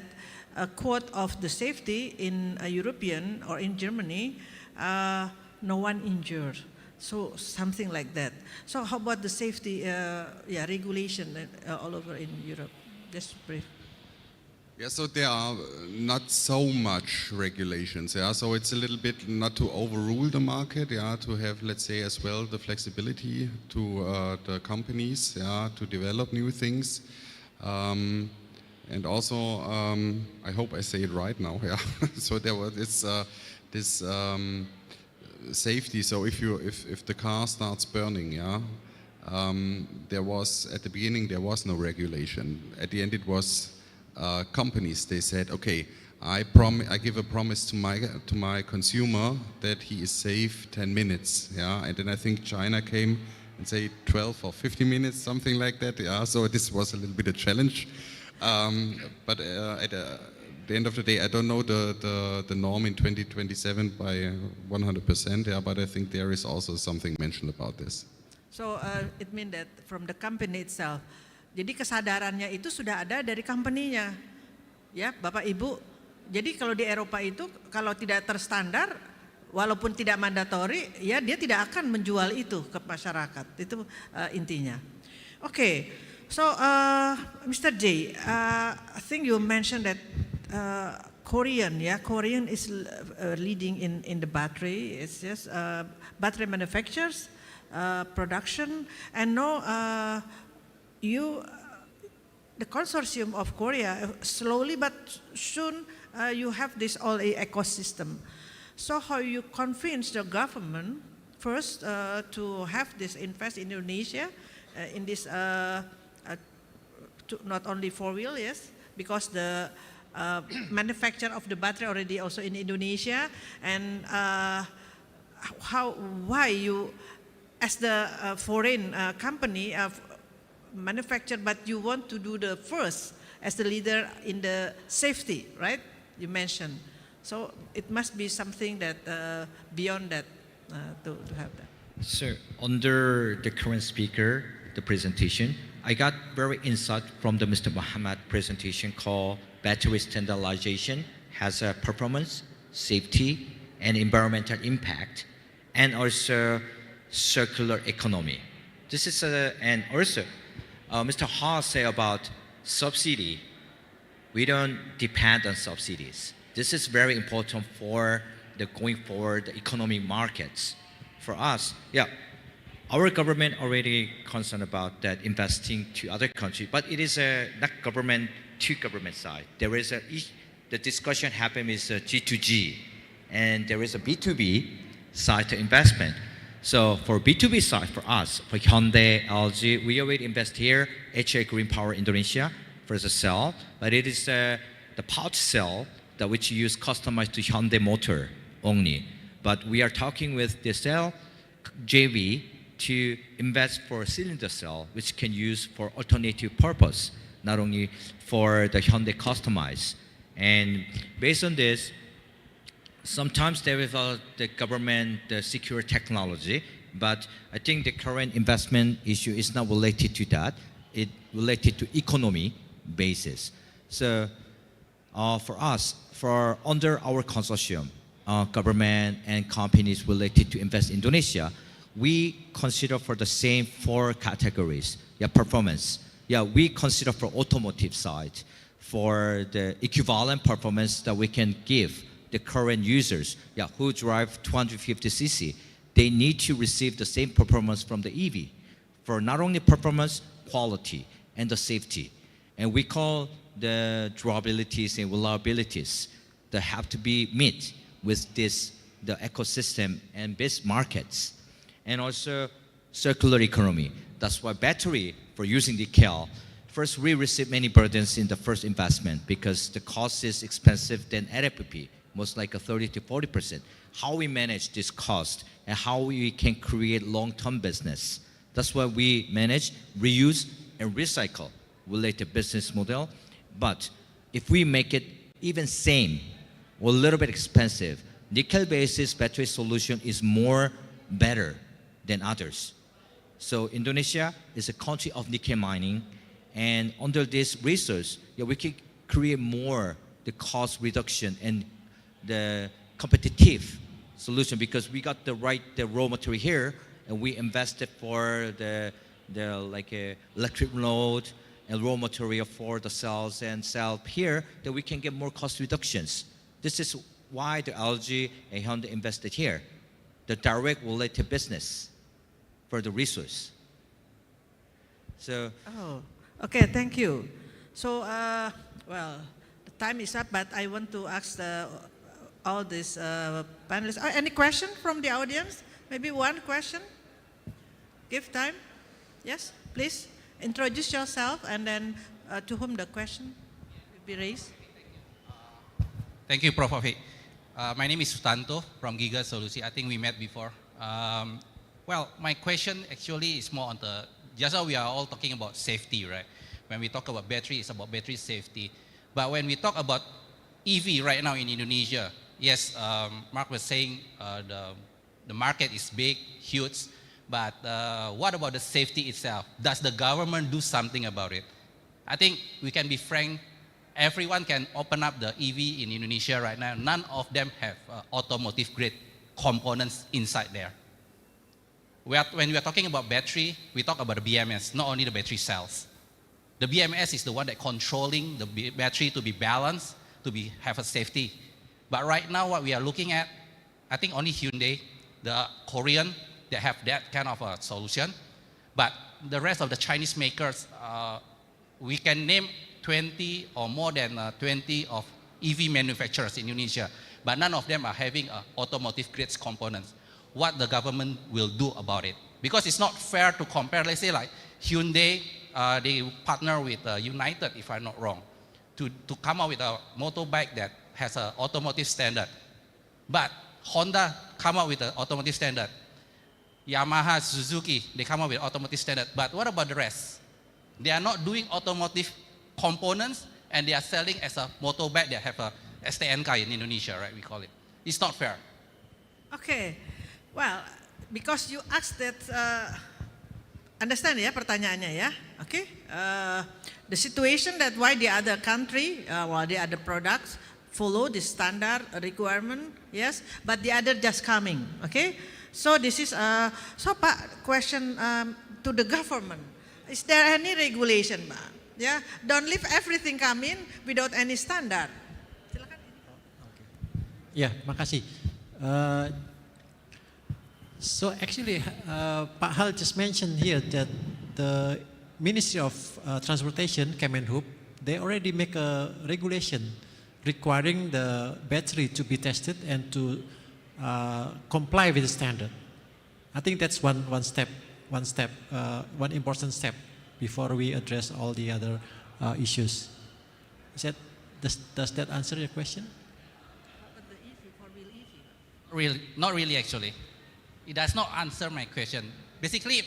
a quote of the safety in European or in Germany, no one injured. So something like that. So how about the safety regulation all over in Europe? Just brief. Yeah, so there are not so much regulations, yeah, so it's a little bit not to overrule the market, yeah, to have, let's say, as well the flexibility to the companies, yeah, to develop new things. And also, I hope I say it right now, yeah, so there was this safety, so if the car starts burning, yeah, there was, at the beginning, there was no regulation. At the end, it was companies, they said, okay, I give a promise to my consumer that he is safe 10 minutes, yeah, and then I think China came and say 12 or 50 minutes, something like that, yeah, so this was a little bit a challenge, but at the end of the day, I don't know the norm in 2027 by 100%, yeah, but I think there is also something mentioned about this. So it means that from the company itself, jadi kesadarannya itu sudah ada dari company-nya, ya Bapak Ibu. Jadi kalau di Eropa itu kalau tidak terstandar, walaupun tidak mandatori, ya dia tidak akan menjual itu ke masyarakat. Itu intinya. Okay, so Mr. J, I think you mentioned that Korean is leading in the battery. It's just battery manufacturers, production, and now. The consortium of Korea, slowly but soon you have this all ecosystem. So how you convince the government first to have this invest in Indonesia in this not only 4-wheel, yes, because the manufacture of the battery already also in Indonesia, and why you as the foreign company manufacture, but you want to do the first as the leader in the safety, right? You mentioned. So it must be something that beyond that to have that. Sir, under the current speaker, the presentation, I got very insight from the Mr. Muhammad presentation called battery standardization has a performance, safety, and environmental impact, and also circular economy. This is and also Mr. Ha said about subsidy. We don't depend on subsidies. This is very important for the going forward the economic markets. For us, yeah, our government already concerned about that investing to other countries, but it is not government to government side. There is the discussion happened is G2G, and there is a B2B side to investment. So for B2B side, for us, for Hyundai, LG, we already invest here, HA Green Power Indonesia for the cell, but it is the pouch cell that which use customized to Hyundai motor only. But we are talking with the cell JV to invest for cylinder cell, which can use for alternative purpose, not only for the Hyundai customized. And based on this, sometimes there is the government, the secure technology, but I think the current investment issue is not related to that. It related to economy basis. So for us, for under our consortium, government and companies related to invest in Indonesia, we consider for the same 4 categories. Yeah, performance. Yeah, we consider for automotive side, for the equivalent performance that we can give the current users, yeah, who drive 250cc, they need to receive the same performance from the EV for not only performance, quality, and the safety. And we call the durabilities and reliabilities that have to be met with this, the ecosystem and base markets. And also circular economy. That's why battery for using the KL, first we receive many burdens in the first investment because the cost is expensive than LFP most like a 30 to 40%. How we manage this cost and how we can create long-term business. That's why we manage, reuse, and recycle related business model. But if we make it even same or a little bit expensive, nickel-based battery solution is more better than others. So Indonesia is a country of nickel mining, and under this research, we can create more the cost reduction and the competitive solution because we got the raw material here, and we invested for the electric load and raw material for the cells and cell here, that we can get more cost reductions. This is why the LG and Hyundai invested here, the direct related business for the resource. So, Oh, okay, thank you. So, well, the time is up, but I want to ask all these panelists. Any question from the audience? Maybe one question? Give time. Yes, please introduce yourself and then to whom the question will be raised. Thank you, Prof. Afiq. My name is Sutanto from Giga Solusi. I think we met before. Well, my question actually is more on the, just now we are all talking about safety, right? When we talk about battery, it's about battery safety. But when we talk about EV right now in Indonesia, yes, Mark was saying the market is big, huge, but what about the safety itself? Does the government do something about it? I think we can be frank, everyone can open up the EV in Indonesia right now. None of them have automotive grade components inside there. When we are talking about battery, we talk about the BMS, not only the battery cells. The BMS is the one that controlling the battery to be balanced, to have a safety. But right now what we are looking at, I think only Hyundai, the Korean, they have that kind of a solution. But the rest of the Chinese makers, we can name 20 or more than 20 of EV manufacturers in Indonesia, but none of them are having automotive grade components. What the government will do about it? Because it's not fair to compare, let's say like Hyundai, they partner with United, if I'm not wrong, to come up with a motorbike that has an automotive standard. But Honda come up with an automotive standard. Yamaha, Suzuki, they come up with automotive standard. But what about the rest? They are not doing automotive components, and they are selling as a motorbike that have a STNK in Indonesia, right? We call it. It's not fair. Okay, well, because you asked that, understand ya pertanyaannya ya, okay? The situation that why the other country, while the other products follow the standard requirement, yes, but the other just coming, okay? So this is, so Pak, question to the government. Is there any regulation, Pak? Yeah, don't leave everything come in without any standard. Silakan. Ya, makasih. So actually, Pak Hal just mentioned here that the Ministry of Transportation, Kemenhub, they already make a regulation requiring the battery to be tested and to comply with the standard. I think that's one important step before we address all the other issues. Does that answer your question? Really, not really actually. It does not answer my question. Basically,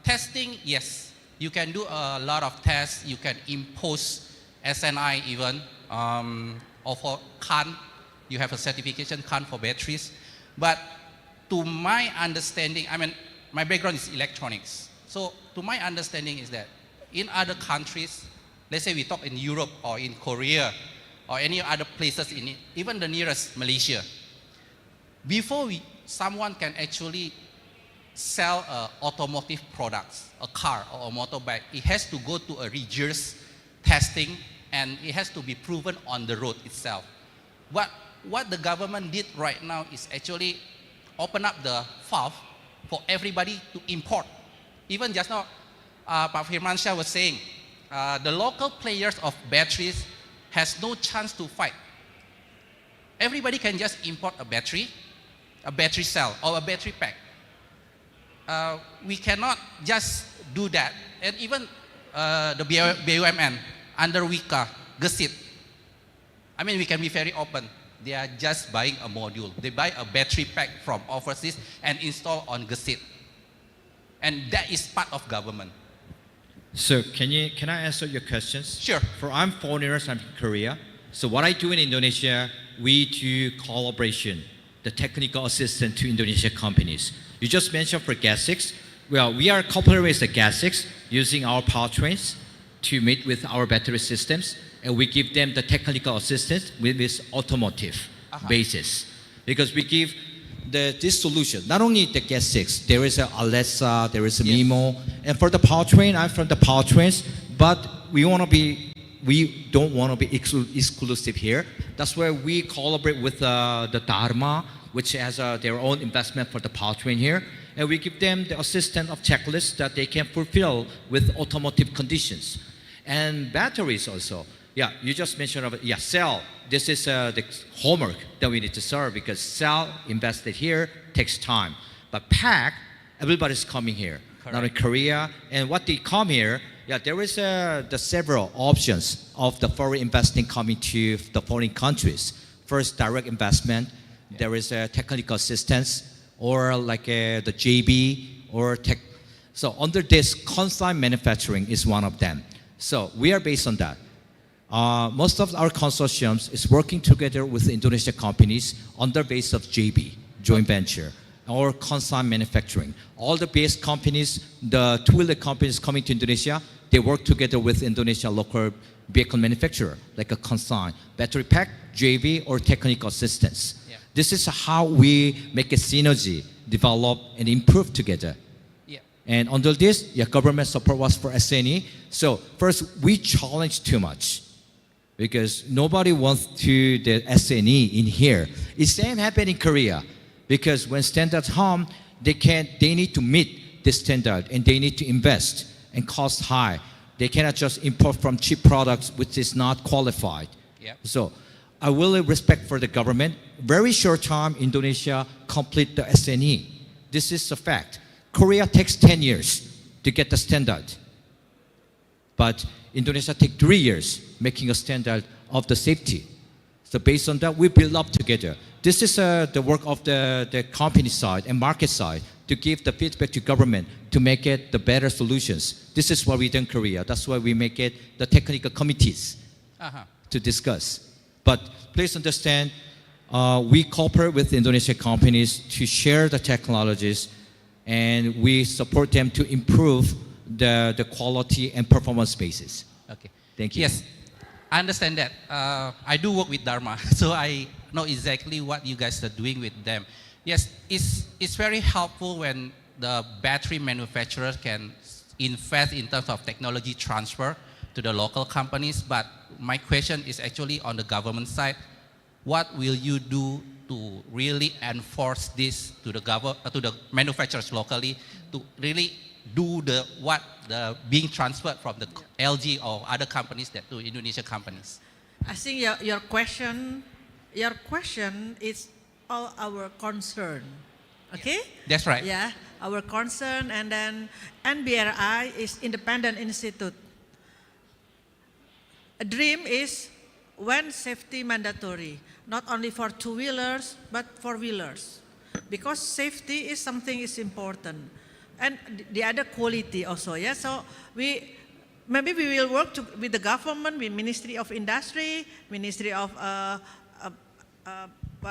testing, yes. You can do a lot of tests. You can impose SNI even, or for CAN, you have a certification CAN for batteries. But to my understanding, I mean, my background is electronics. So to my understanding is that in other countries, let's say we talk in Europe or in Korea or any other places, even the nearest Malaysia, before someone can actually sell automotive products, a car or a motorbike, it has to go to a rigorous testing and it has to be proven on the road itself. What the government did right now is actually open up the valve for everybody to import. Even just now, Pak Firmansyah was saying, the local players of batteries has no chance to fight. Everybody can just import a battery cell, or a battery pack. We cannot just do that. And even the BUMN, under WIKA, Gesit, I mean, we can be very open. They are just buying a module. They buy a battery pack from overseas and install on Gesit. And that is part of government. So can I answer your questions? Sure. For I'm foreigners, I'm from Korea. So what I do in Indonesia, we do collaboration, the technical assistance to Indonesian companies. You just mentioned for GAS6. Well, we are cooperating with the GAS6 using our powertrains to meet with our battery systems, and we give them the technical assistance with this automotive basis. Because we give this solution, not only the GAS6, there is a Alexa, there is a Mimo, and for the powertrain, I'm from the powertrains, but we don't want to be exclusive here. That's why we collaborate with the Dharma, which has their own investment for the powertrain here. And we give them the assistance of checklists that they can fulfill with automotive conditions. And batteries also. Yeah, you just mentioned, cell. This is the homework that we need to serve because cell invested here takes time. But pack, everybody's coming here. Correct. Not in Korea. And what they come here, there is the several options of the foreign investing coming to the foreign countries. First, direct investment. There is technical assistance, or like the JB, or tech. So under this, consigned manufacturing is one of them. So we are based on that. Most of our consortiums is working together with Indonesian companies on the base of JB, joint venture, or consigned manufacturing. All the base companies, the two-wheeler companies coming to Indonesia, they work together with Indonesia local vehicle manufacturer, like a consign, battery pack, JV, or technical assistance. Yeah. This is how we make a synergy, develop and improve together. Yeah. And under this, government support was for SNE. So first, we challenge too much because nobody wants to the SNE in here. It's same happen in Korea because when standards harm, they need to meet the standard and they need to invest and cost high. They cannot just import from cheap products which is not qualified. Yep. So I really respect for the government. Very short time, Indonesia complete the SNE. This is a fact. Korea takes 10 years to get the standard. But Indonesia take 3 years making a standard of the safety. So based on that, we build up together. This is the work of the company side and market side to give the feedback to government to make it the better solutions. This is what we do in Korea. That's why we make it the technical committees to discuss. But please understand, we cooperate with Indonesian companies to share the technologies and we support them to improve the quality and performance basis. Okay. Thank you. Yes, I understand that. I do work with Dharma, so I know exactly what you guys are doing with them. Yes, it's very helpful when the battery manufacturers can invest in terms of technology transfer to the local companies. But my question is actually on the government side. What will you do to really enforce this to the manufacturers locally to really do the being transferred from the LG or other companies to Indonesian companies? I think your question is all our concern. Okay? That's right. Yeah, our concern, and then NBRI is independent institute. A dream is when safety mandatory, not only for two-wheelers, but four-wheelers. Because safety is something is important. And the other quality also, yeah. So maybe we will work with the government, with Ministry of Industry, Ministry of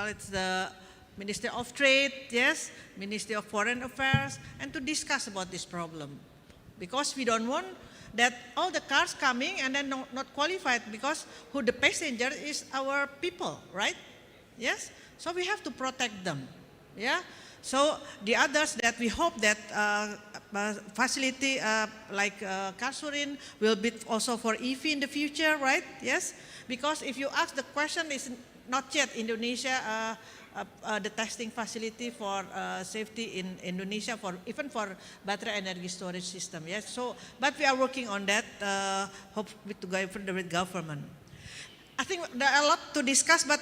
it's the Ministry of Trade, yes, Ministry of Foreign Affairs, and to discuss about this problem, because we don't want that all the cars coming and then not qualified, because who the passenger is our people, right? Yes. So we have to protect them, yeah. So the others that we hope that facility like Karsurin will be also for EV in the future, right? Yes, because if you ask the question, is not yet Indonesia the testing facility for safety in Indonesia even for battery energy storage system. Yes, so but we are working on that. Hope to go further with government. I think there are a lot to discuss, but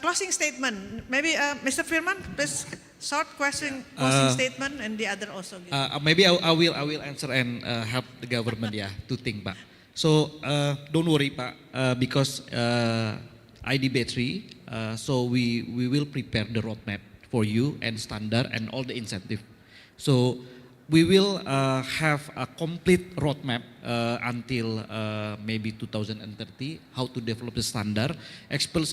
closing statement. Maybe Mr. Firman, please short closing statement, and the other also. Maybe I will answer and help the government to think, Pak. So don't worry, Pak, because ID battery So we will prepare the roadmap for you and standard and all the incentive. So we will have a complete roadmap until maybe 2030, how to develop the standard.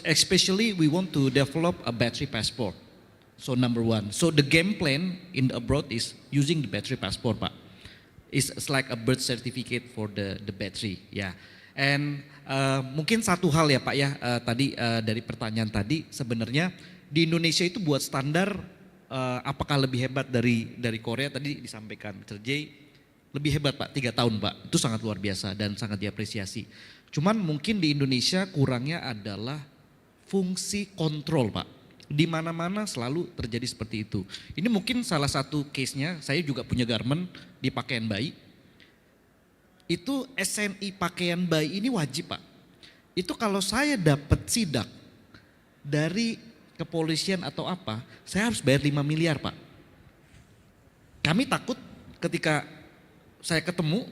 Especially we want to develop a battery passport. So number one, so the game plan in the abroad is using the battery passport, Pak. It's like a birth certificate for the battery, ya. And mungkin satu hal ya Pak ya, tadi dari pertanyaan tadi sebenarnya di Indonesia itu buat standar apakah lebih hebat dari Korea, tadi disampaikan Mr. J, lebih hebat Pak, 3 tahun Pak, itu sangat luar biasa dan sangat diapresiasi. Cuman mungkin di Indonesia kurangnya adalah fungsi kontrol Pak. Di mana-mana selalu terjadi seperti itu. Ini mungkin salah satu case-nya, saya juga punya garment di pakaian bayi. Itu SNI pakaian bayi ini wajib Pak. Itu kalau saya dapat sidak dari kepolisian atau apa, saya harus bayar 5 miliar Pak. Kami takut ketika saya ketemu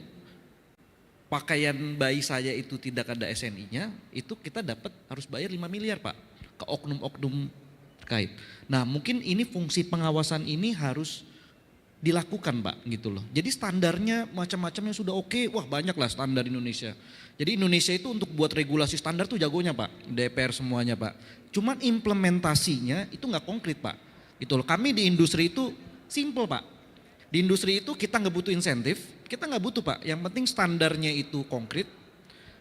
pakaian bayi saya itu tidak ada SNI-nya, itu kita dapat harus bayar 5 miliar Pak ke oknum-oknum terkait. Nah mungkin ini fungsi pengawasan ini harus dilakukan Pak gitu loh. Jadi standarnya macam-macamnya sudah oke, wah banyak lah standar Indonesia. Jadi Indonesia itu untuk buat regulasi standar tuh jagonya Pak, DPR semuanya Pak. Cuman implementasinya itu nggak konkret Pak. Itu loh, kami di industri itu simple Pak. Di industri itu kita nggak butuh insentif, kita nggak butuh Pak. Yang penting standarnya itu konkret,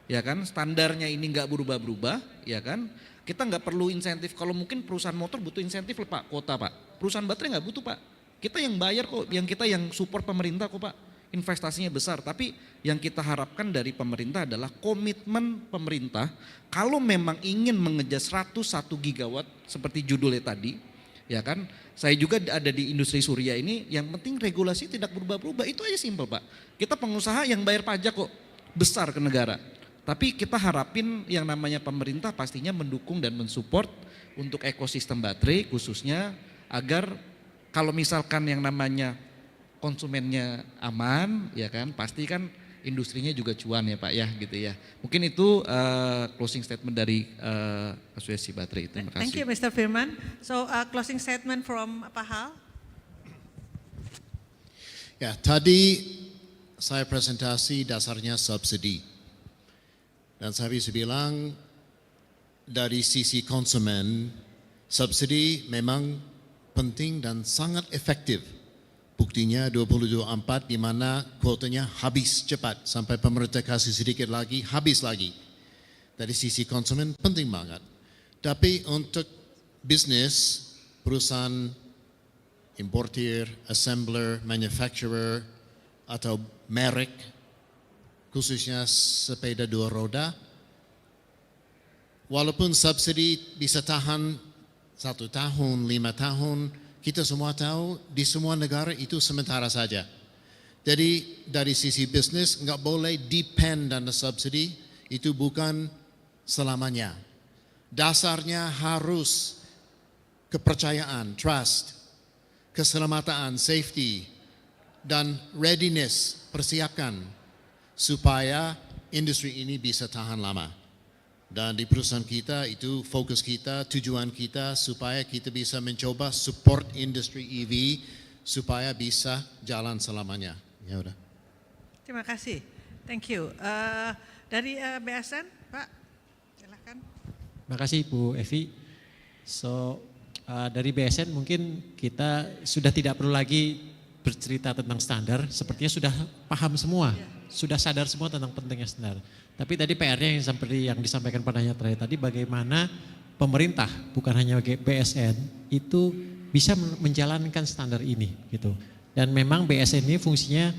ya kan? Standarnya ini nggak berubah-berubah, ya kan? Kita nggak perlu insentif. Kalau mungkin perusahaan motor butuh insentif lah Pak, kuota Pak. Perusahaan baterai nggak butuh Pak. Kita yang bayar kok, kita yang support pemerintah kok Pak. Investasinya besar, tapi yang kita harapkan dari pemerintah adalah komitmen pemerintah. Kalau memang ingin mengejar 101 gigawatt seperti judulnya tadi, ya kan? Saya juga ada di industri surya ini, yang penting regulasi tidak berubah-berubah, itu aja simpel Pak. Kita pengusaha yang bayar pajak kok, besar ke negara. Tapi kita harapin yang namanya pemerintah pastinya mendukung dan mensupport untuk ekosistem baterai khususnya agar kalau misalkan yang namanya konsumennya aman, ya kan, pasti kan industrinya juga cuan ya Pak ya, gitu ya. Mungkin itu closing statement dari Asosiasi Baterai. Terima kasih. Thank you Mr. Firman. So closing statement from Pak Hal. Ya, tadi saya presentasi dasarnya subsidi. Dan saya bisa bilang dari sisi konsumen, subsidi memang penting dan sangat efektif. Buktinya 2024 di mana kuotanya habis cepat sampai pemerintah kasih sedikit lagi, habis lagi. Dari sisi konsumen penting banget. Tapi untuk bisnis, perusahaan importer, assembler, manufacturer atau merek, khususnya sepeda 2 roda, walaupun subsidi bisa tahan 1 tahun, 5 tahun, kita semua tahu di semua negara itu sementara saja. Jadi dari sisi bisnis nggak boleh depend on the subsidi, itu bukan selamanya. Dasarnya harus kepercayaan, trust, keselamatan, safety, dan readiness, persiapkan supaya industri ini bisa tahan lama. Dan di perusahaan kita itu fokus kita, tujuan kita supaya kita bisa mencoba support industri EV supaya bisa jalan selamanya. Ya udah. Terima kasih. Thank you. Dari BSN, Pak, silakan. Terima kasih Bu Evi. So dari BSN mungkin kita sudah tidak perlu lagi bercerita tentang standar, sepertinya sudah paham semua, sudah sadar semua tentang pentingnya standar. Tapi tadi PR-nya yang seperti yang disampaikan penanya terakhir tadi, bagaimana pemerintah, bukan hanya BSN, itu bisa menjalankan standar ini gitu. Dan memang BSN ini fungsinya,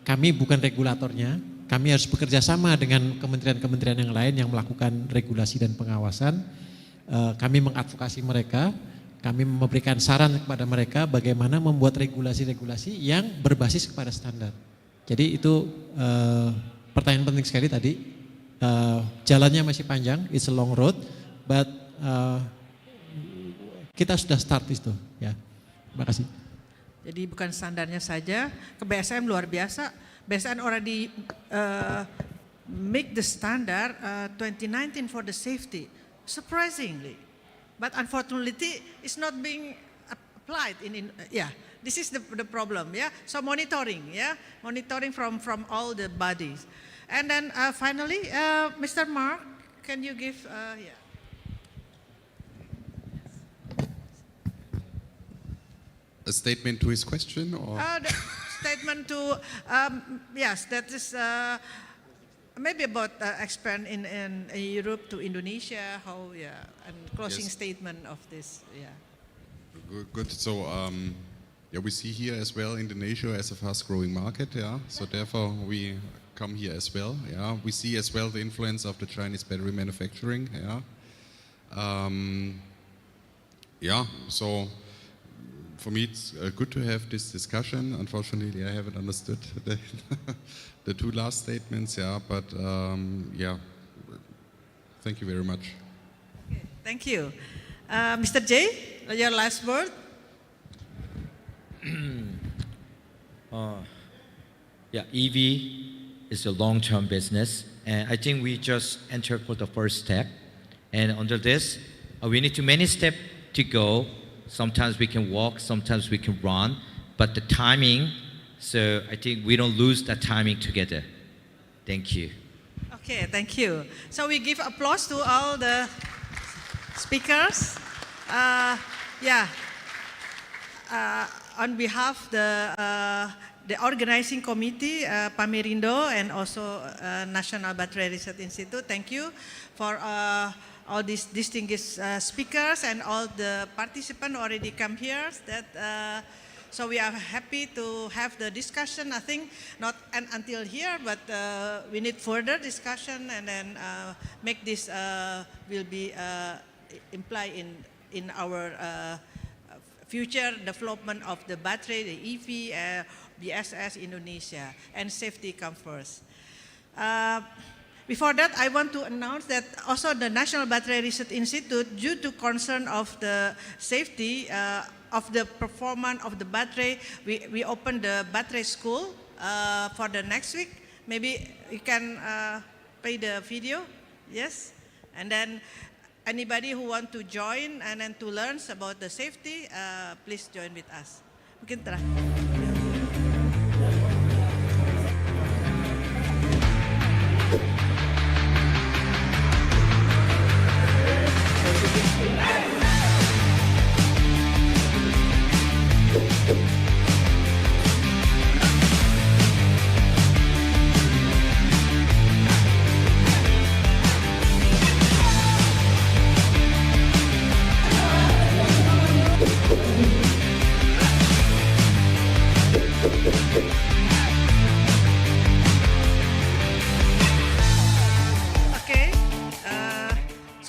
kami bukan regulatornya, kami harus bekerja sama dengan kementerian-kementerian yang lain yang melakukan regulasi dan pengawasan. Kami mengadvokasi mereka, kami memberikan saran kepada mereka bagaimana membuat regulasi-regulasi yang berbasis kepada standar. Jadi itu pertanyaan penting sekali tadi. Jalannya masih panjang, it's a long road, but kita sudah start itu. Ya, terima kasih. Jadi bukan standarnya saja, ke BSN luar biasa. BSN already make the standard 2019 for the safety. surprisingly. But unfortunately, it's not being applied this is the problem, So monitoring, monitoring from all the bodies. And then finally, Mr. Mark, can you give, A statement to his question, or? The statement to, yes, that is maybe about expand in Europe to Indonesia, how, and closing Yes. statement of this, Good. So, we see here as well Indonesia as a fast-growing market, So therefore, we come here as well, We see as well the influence of the Chinese battery manufacturing, So for me, it's good to have this discussion. Unfortunately, I haven't understood the two last statements, but thank you very much. Okay, thank you. Mr. J, your last word? EV is a long-term business, and I think we just entered for the first step. And under this, we need too many steps to go. Sometimes we can walk, sometimes we can run, but the timing, so I think we don't lose that timing together. Thank you. Okay, thank you. So we give applause to all the speakers. On behalf the organizing committee, Pamerindo, and also National Battery Research Institute, thank you for all these distinguished speakers and all the participants already come here. So we are happy to have the discussion. I think not until here, but we need further discussion, and then make this will be implied in our future development of the battery, the EV, BSS Indonesia, and safety comes first. Before that, I want to announce that also the National Battery Research Institute, due to concern of the safety of the performance of the battery, we opened the battery school for the next week. Maybe you can play the video, yes? And then anybody who want to join and then to learn about the safety, please join with us. Mungkin terakhir.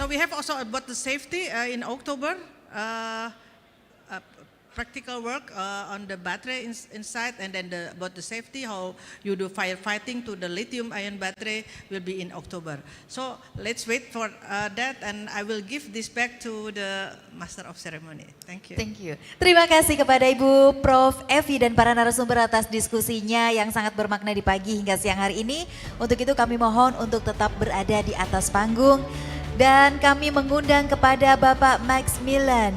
We have also about the safety in October, practical work on the battery inside, and then about the safety, how you do firefighting to the lithium-ion battery will be in October. So let's wait for that, and I will give this back to the Master of Ceremony. Thank you. Thank you. Terima kasih kepada Ibu Prof. Evi dan para narasumber atas diskusinya yang sangat bermakna di pagi hingga siang hari ini. Untuk itu kami mohon untuk tetap berada di atas panggung. Dan kami mengundang kepada Bapak Maximilian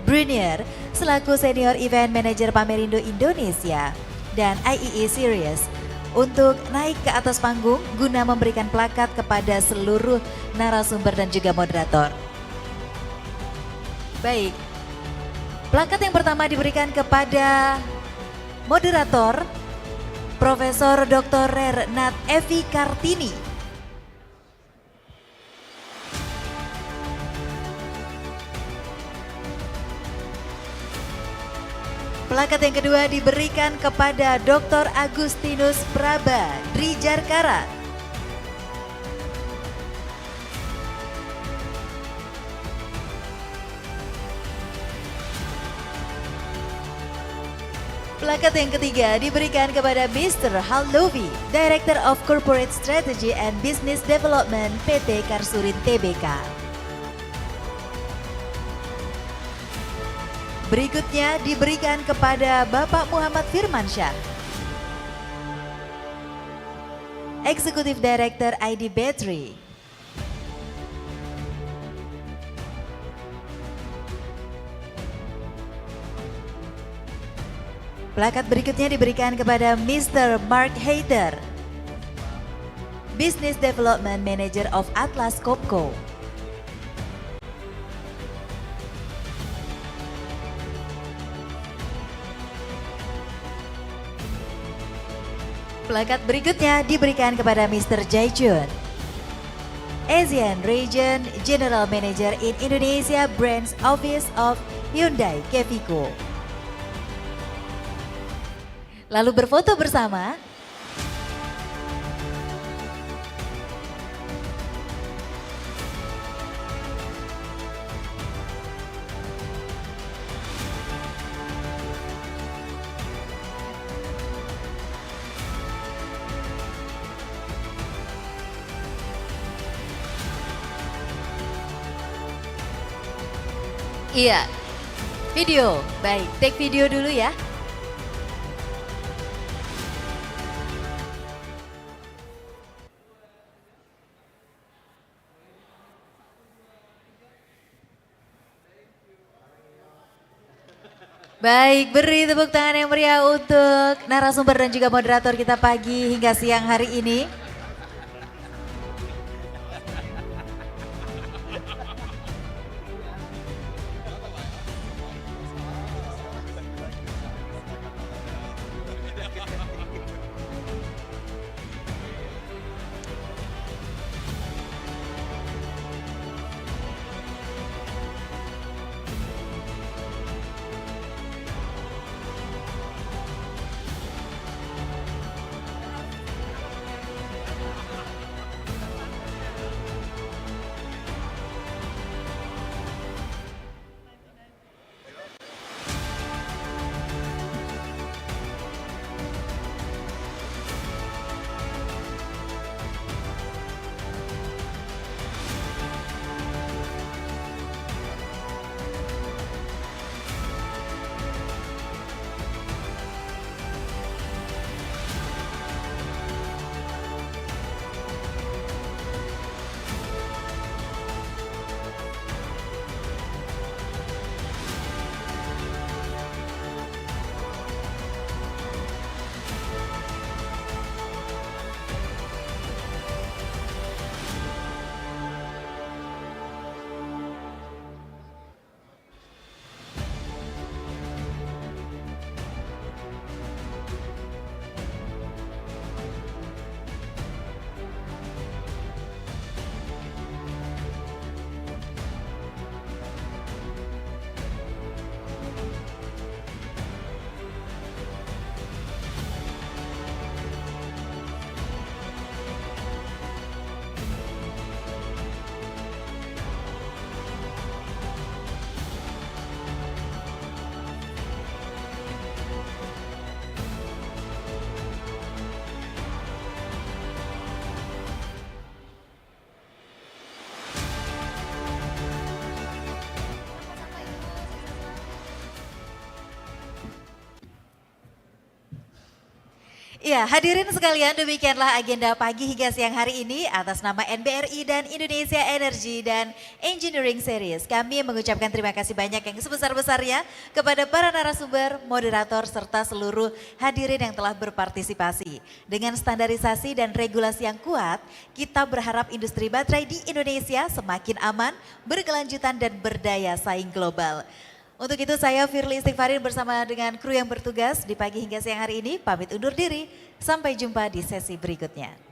Brunier selaku Senior Event Manager Pamerindo Indonesia dan IEE Series untuk naik ke atas panggung guna memberikan plakat kepada seluruh narasumber dan juga moderator. Baik, plakat yang pertama diberikan kepada moderator Profesor Dr. Renat Evi Kartini. Plakat yang kedua diberikan kepada Dr. Agustinus Praba Drijarkara. Plakat yang ketiga diberikan kepada Mr. Hallovi, Director of Corporate Strategy and Business Development PT Karsurin Tbk. Berikutnya diberikan kepada Bapak Muhammad Firmansyah, Executive Director ID Battery. Plakat berikutnya diberikan kepada Mr. Mark Hayter, Business Development Manager of Atlas Copco. Plakat berikutnya diberikan kepada Mr. Jai Chun, Asian Region General Manager in Indonesia Branch Office of Hyundai Kevico. Lalu berfoto bersama. Iya, video. Baik, take video dulu ya. Baik, beri tepuk tangan yang meriah untuk narasumber dan juga moderator kita pagi hingga siang hari ini. Ya, hadirin sekalian, demikianlah agenda pagi hingga siang hari ini atas nama NBRI dan Indonesia Energy dan Engineering Series. Kami mengucapkan terima kasih banyak yang sebesar-besarnya kepada para narasumber, moderator, serta seluruh hadirin yang telah berpartisipasi. Dengan standarisasi dan regulasi yang kuat, kita berharap industri baterai di Indonesia semakin aman, berkelanjutan, dan berdaya saing global. Untuk itu saya Firly Istighfarin bersama dengan kru yang bertugas di pagi hingga siang hari ini pamit undur diri. Sampai jumpa di sesi berikutnya.